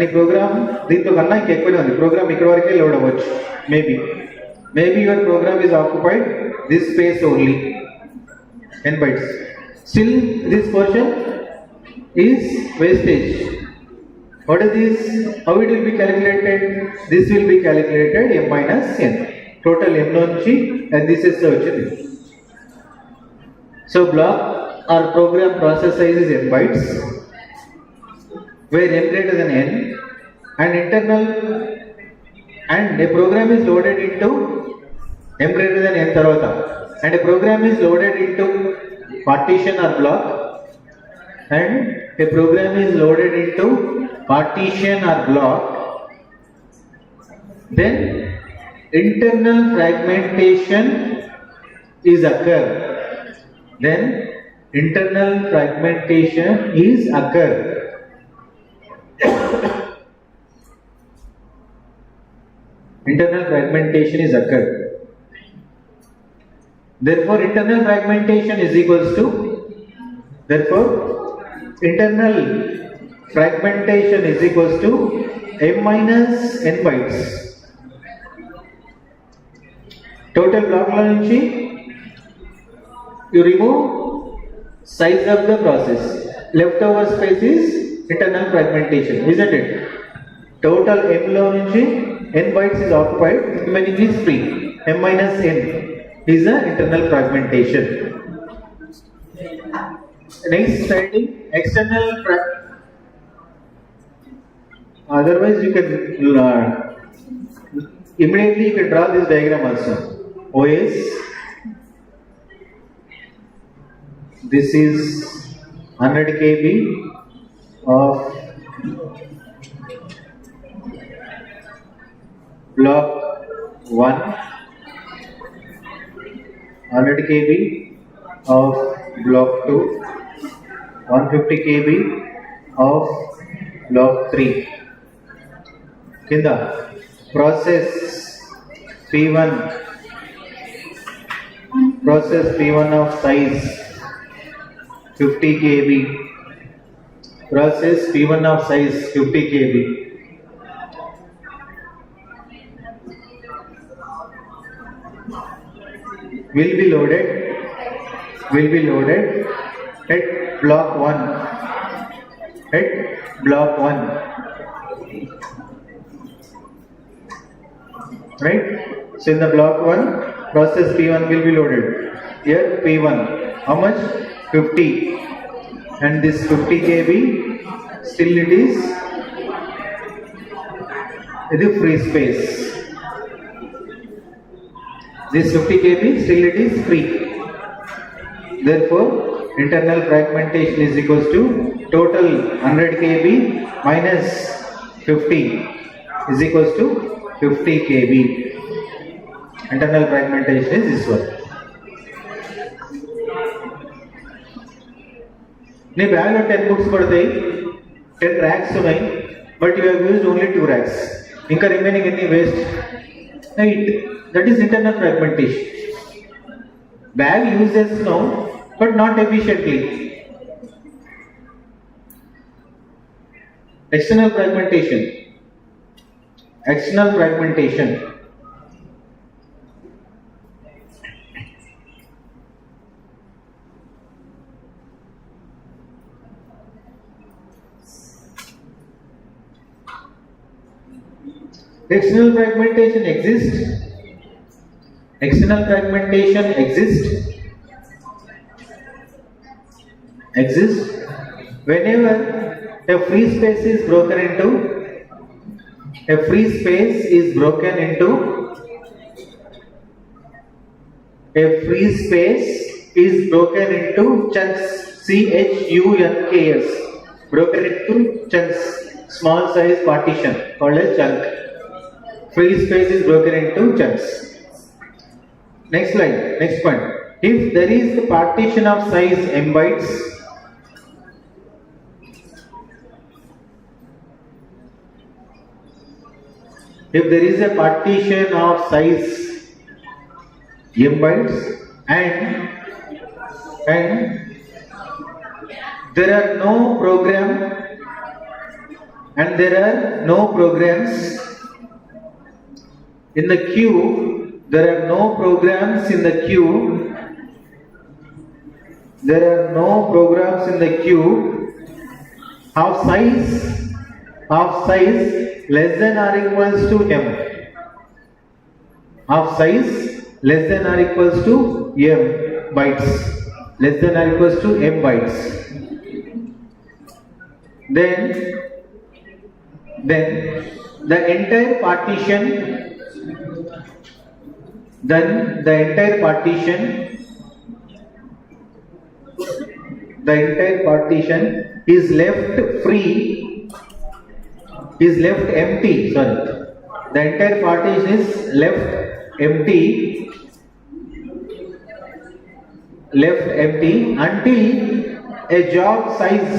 నీ programme దీంతో కన్నా ఇంకా ఎక్కువనే ఉంది, ప్రోగ్రామ్ ఇక్కడ వరకే లోడ్ అవ్వచ్చు. Maybe your program is occupied this space only, n bytes. Still this portion is wastage. What is this? How it will be calculated? This will be calculated m minus n. Total m nunchi and this is వచ్చింది. So block or program process size is m bytes, where m greater than n, and internal, and a program is loaded into m greater than n tarvata, and a program is loaded into partition or block, and a program is loaded into partition or block, then internal fragmentation is occur. Then internal fragmentation is occur. Internal fragmentation is occur. Therefore, internal fragmentation is equals to, therefore, internal fragmentation is equals to m minus n bytes. Total block nunchi you remove size of the process. Leftover space is internal fragmentation, isn't it? Total m lo nunchi n bytes is occupied, remaining is free. M minus n is the internal fragmentation. Next slide, external otherwise you can immediately you can draw this diagram also. OS, this is 100 kb of block 1, 100 kb of block 2, 150 kb of block 3. Kinda process P1 of size 50 kb, process P1 of size 50 kb. Will be loaded at block 1, right? So in the block 1, process P1 will be loaded. Here P1, how much? 50, and this 50 kb still it is the free space. This 50 kb still it is free. Therefore, internal fragmentation is equals to total 100 kb minus 50 is equals to 50 kb. Internal fragmentation is this one. In a bag of 10 books padtayi, 10 racks unnai, but you have used only 2 racks. Inka remaining any waste? 8. That is internal fragmentation. Bag uses now, but not efficiently. External fragmentation. External fragmentation. External fragmentation exists. External fragmentation exists whenever a free space is broken into chunks. CHUNKS, broken into chunks, small size partition called as chunk. Free space is broken into chunks. Next slide, next point. If there is a partition of size m bytes, and there are no programs in the queue, there are no programs in the queue of size less than or equals to m, of size less than or equals to m bytes, less than or equals to m bytes, then the entire partition is left empty, The entire partition is left empty until a job size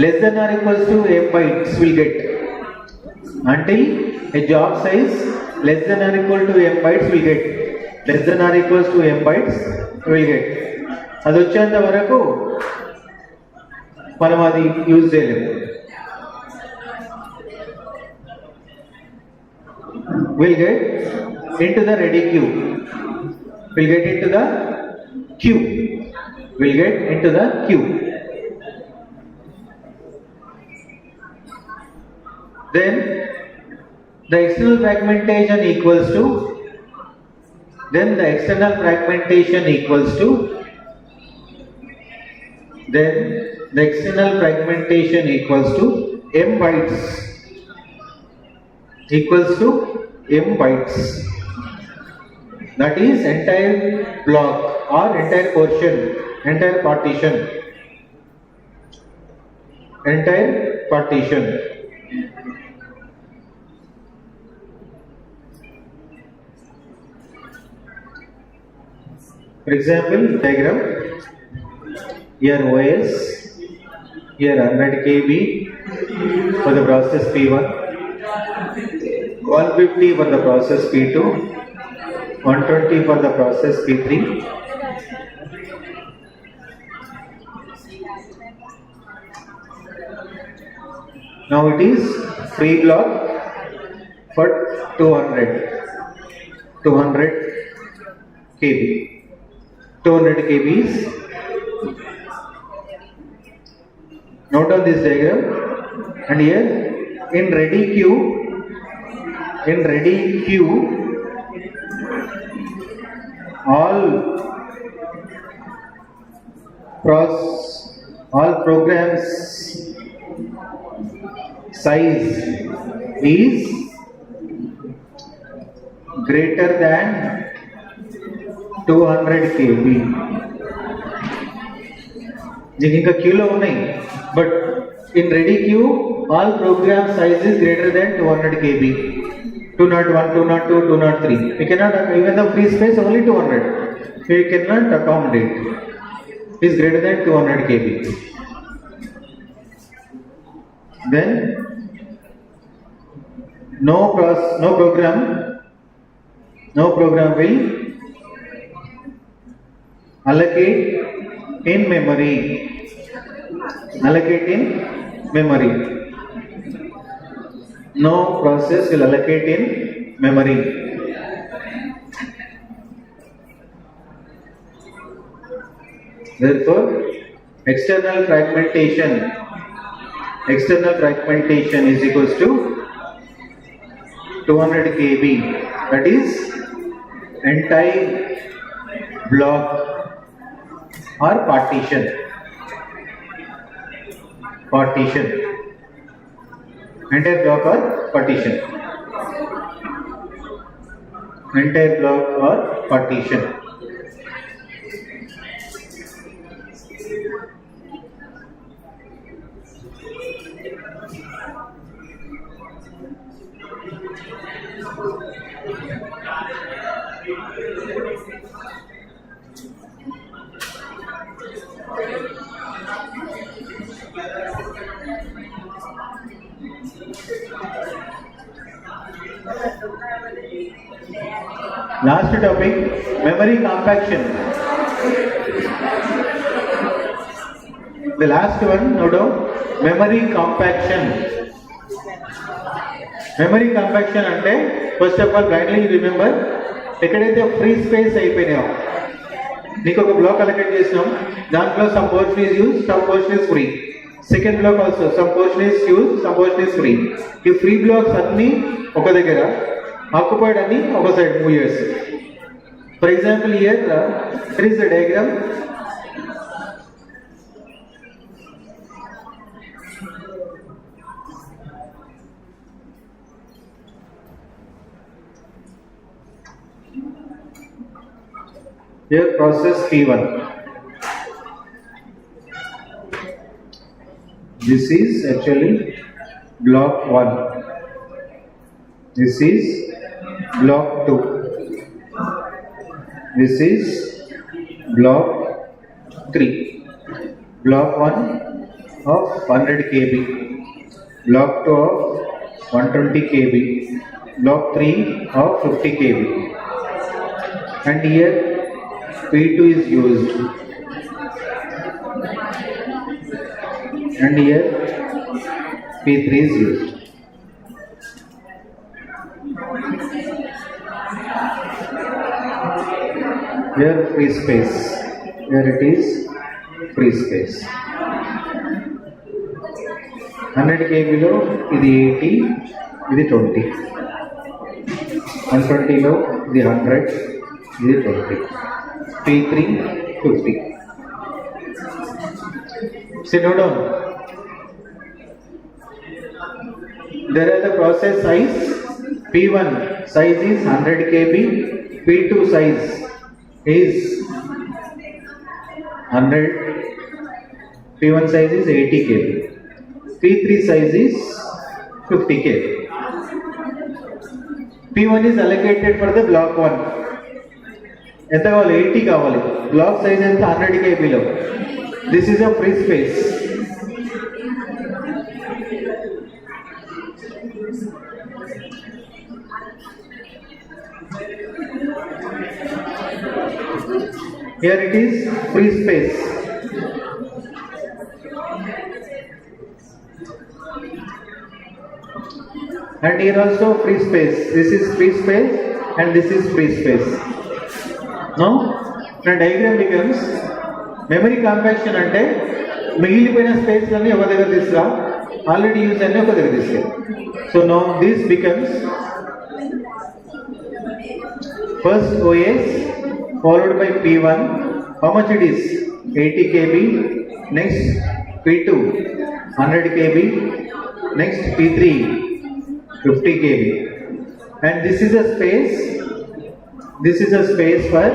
less than or equals to m bytes will get. Until a job size less than or equal to m bytes will get. Less than or equals to m bytes will get. అది వచ్చేంత వరకు మనం అది use చేయలేము. We'll get into the ready queue. We'll get into the queue. We'll get into the queue. Then the external fragmentation equals to then the external fragmentation equals to m bytes that is entire block or entire portion, entire partition. For example, diagram, here OS, here 100 kb for the process P1, 150 for the process P2, 120 for the process P3. Now it is free block for 200 kb. 200 kb is. Note on this diagram, and here in ready queue all programs size is greater than 200 kb. దీనికి ఇంకా క్యూలో ఉన్నాయి, but in ready queue all program size is greater than 200 kb. 201, 202, 203. We cannot, even the free space only 200. We cannot accommodate. Is greater than 200 kb. Then no program will allocate in memory. No process will allocate in memory. Therefore, external fragmentation is equals to 200 kb. That is entire block or partition. Entire block or partition. Last topic, memory compaction. The last one, no doubt, memory compaction. Memory compaction అంటే first of all kindly remember, ఎక్కడైతే free space అయిపోయినాయో, నీకు ఒక black allocate చేసినాం, దాంట్లో some portion is used, some portion is free. Second block also, some portion is used, some portion is free. ఈ free blocks అన్ని ఒక దగ్గర, occupied అన్ని ఒక సైడ్ మూవ్ చేస్తాయి. For example, here there is a diagram. Here process P1. This is actually block 1. This is block 2. This is block 3. Block 1 of 100 kb. Block 2 of 120 kb. Block 3 of 50 kb. And here P2 is used. And here P3 is used. Here free space. Here it is free space. 100 kb లో ఇది 80, ఇది 20. 120 లో ఇది 100, ఇది 20. P3 50. See, note down. There are the process size. P1 size is 100 kb. P2 size is 100. P1 size is 80 kb. P3 size is 50 kb. P1 is allocated for the block 1. ఎంత కావాలి 80 కావాలి block size ఎంత 100 kb లో this is a free space here it is free space and here also free space. This is free space and this is free space. Now the diagram becomes memory compaction అంటే మిగిలిపోయిన space అన్ని ఒక దగ్గర తీసుకురా already use అన్ని ఒక దగ్గర తీసుకురా so now this becomes first OS followed by P1 how much it is 80 kb next P2 100 kb next P3 50 kb and this is a space for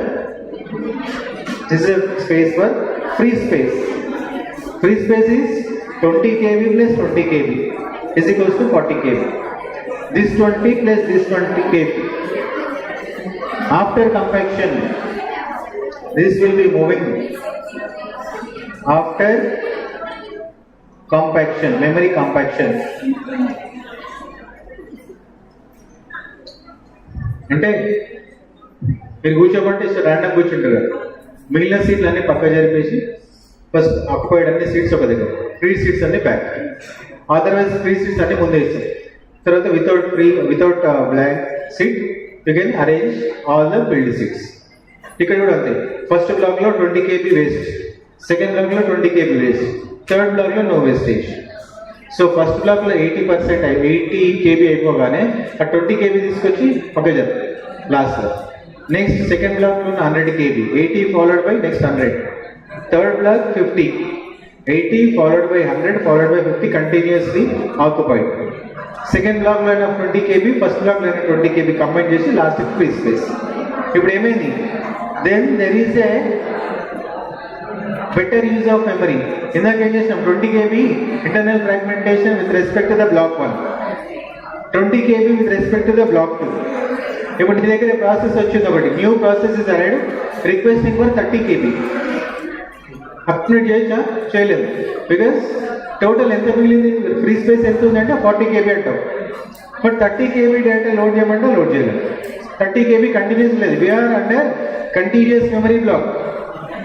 free space. Free space is 20 kb plus 20 kb is equals to 40 kb. This 20 plus this 20 kb. After compaction, this will be moving. After compaction, memory compaction. అంటే మీరు కూర్చోబట్టి random కూర్చుంటారు కదా మిగిలిన సీట్లు అన్ని పక్క జరిపేసి first occupied అన్ని సీట్స్ ఒక దగ్గర ఫ్రీ సీట్స్ అన్ని బ్యాక్ అదర్వైజ్ ఫ్రీ సీట్స్ అన్ని ముందే ఇస్తాయి తర్వాత without blank seat you can arrange all the filled seats ఇక్కడ కూడా అంతే ఫస్ట్ బ్లాక్ లో 20 kb వేస్ట్ సెకండ్ బ్లాక్ లో 20 kb వేస్ట్ థర్డ్ బ్లాక్ లో no wastage so first block లో 80 kb అయిపోగానే ఆ 20 kb తీసుకొచ్చి పక్క జరుపు లాస్ట్ లో నెక్స్ట్ సెకండ్ బ్లాక్ లో 100 kb 80 followed by next 100 third block 50 80 followed by 100 followed by 50 continuously occupied second block లో 20 kb ఫస్ట్ బ్లాక్ లో 20 kb కంబైన్ చేసి లాస్ట్ ఫ్రీ స్పేస్ ఇప్పుడు ఏమైంది then there is a better use of memory. ఇందాక ఏం చేసినాం 20 kb internal fragmentation with respect to the block 1 20 kb with respect to the block 2 ఇప్పుడు నీ దగ్గర ప్రాసెస్ వచ్చింది ఒకటి new process is arrived requesting for 30 kb update చేయొచ్చా చేయలేదు బికాస్ టోటల్ ఎంత మిగిలింది ఫ్రీ స్పేస్ ఎంత ఉందంటే 40 kb అంటాం బట్ 30 kb డేటా లోడ్ చేయమంటే లోడ్ చేయలేదు 30 kb కంటిన్యూస్ లేదు we are under continuous memory block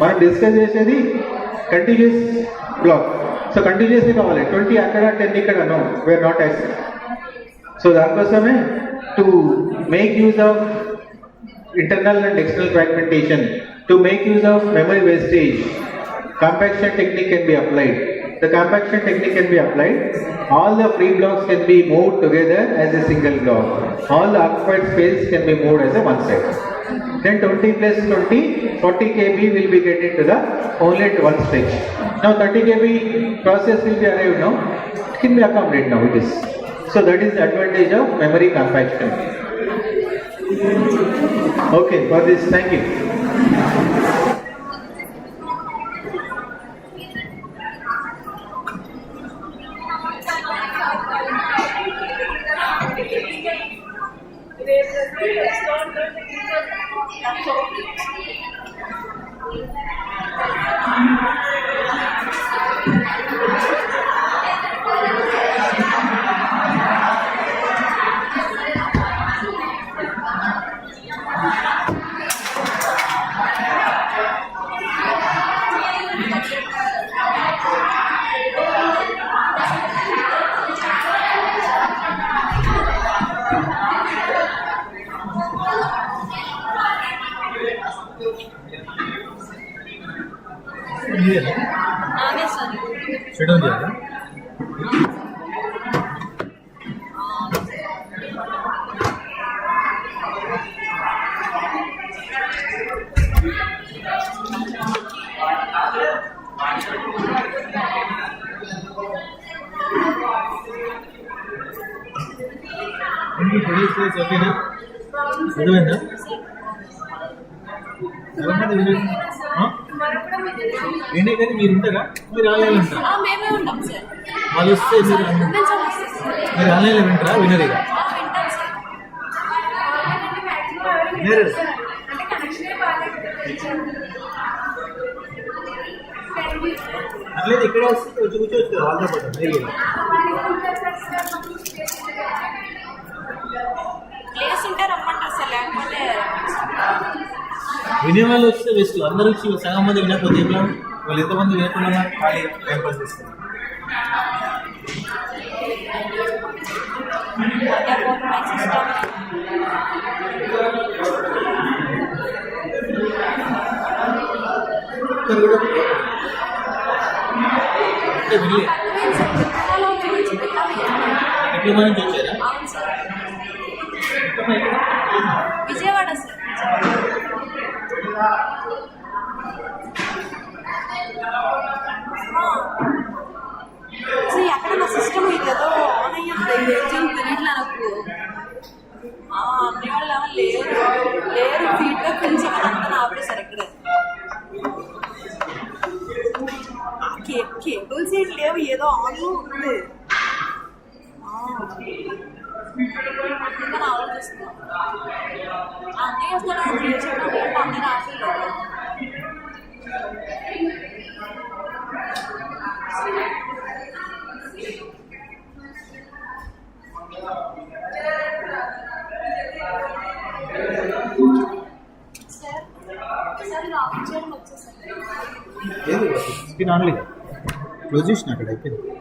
మనం డిస్కస్ చేసేది కంటిన్యూస్ బ్లాక్ సో కంటిన్యూస్లీ కావాలి 20 అక్కడ 10 ఇక్కడ no we are not accept so దానికోసమే to make use of internal and external fragmentation to make use of memory wastage compaction technique can be applied. The compaction technique can be applied. All the free blocks can be moved together as a single block. All the occupied space can be moved as a one set. Then 20 plus 20, 40 kb will be get into the only at one stage. Now 30 kb process will be arrived now. It can be accommodated now. It is. So that is the advantage of memory compaction. Okay, for this, thank you. Schedule చేయాలా? ఓకేనా? చదివిందా? ఏంటి కానీ మీరు ఉంటారా? మీరు ఆన్లైన్లో ఉంటారా? వాళ్ళు వస్తే మీరు ఆన్లైన్లో వింటారా? వినరుగా వినరు. అట్లేదు ఇక్కడ వస్తే కూర్చోవచ్చు కదా వాళ్ళతో పాటు. ప్లేస్ ఉంటే రమ్మంటారు సార్, లేకపోతే వినే వాళ్ళు వస్తే బెస్ట్. అందరూ సగం మంది వినకపోతే ఎట్లా? వాళ్ళు ఎంతమంది వినకుండా ఖాళీ టైం పాస్ చేస్తారు. వెళ్ళి డిప్లొమా నుంచి వచ్చారా? విజయవాడ సార్. అక్కడ నా సిస్టమ్ ఏదో ఆన్ అయ్యింది, తెలియట్లా నాకు. అన్ని వాళ్ళు ఏమో లేరు ఫీడ్బ్యాక్ కొంచెం అంతా ఆపేశారు. ఇక్కడ కేబుల్స్ ఏంటి లేవు, ఏదో ఆన్లో ఉంది. ఇంకా ఆలోచిస్తున్నాం అన్నీ వస్తాను చేయడం అన్నీ రాసలేదు. క్లోజ్ చేసిన అక్కడ అయిపోయింది.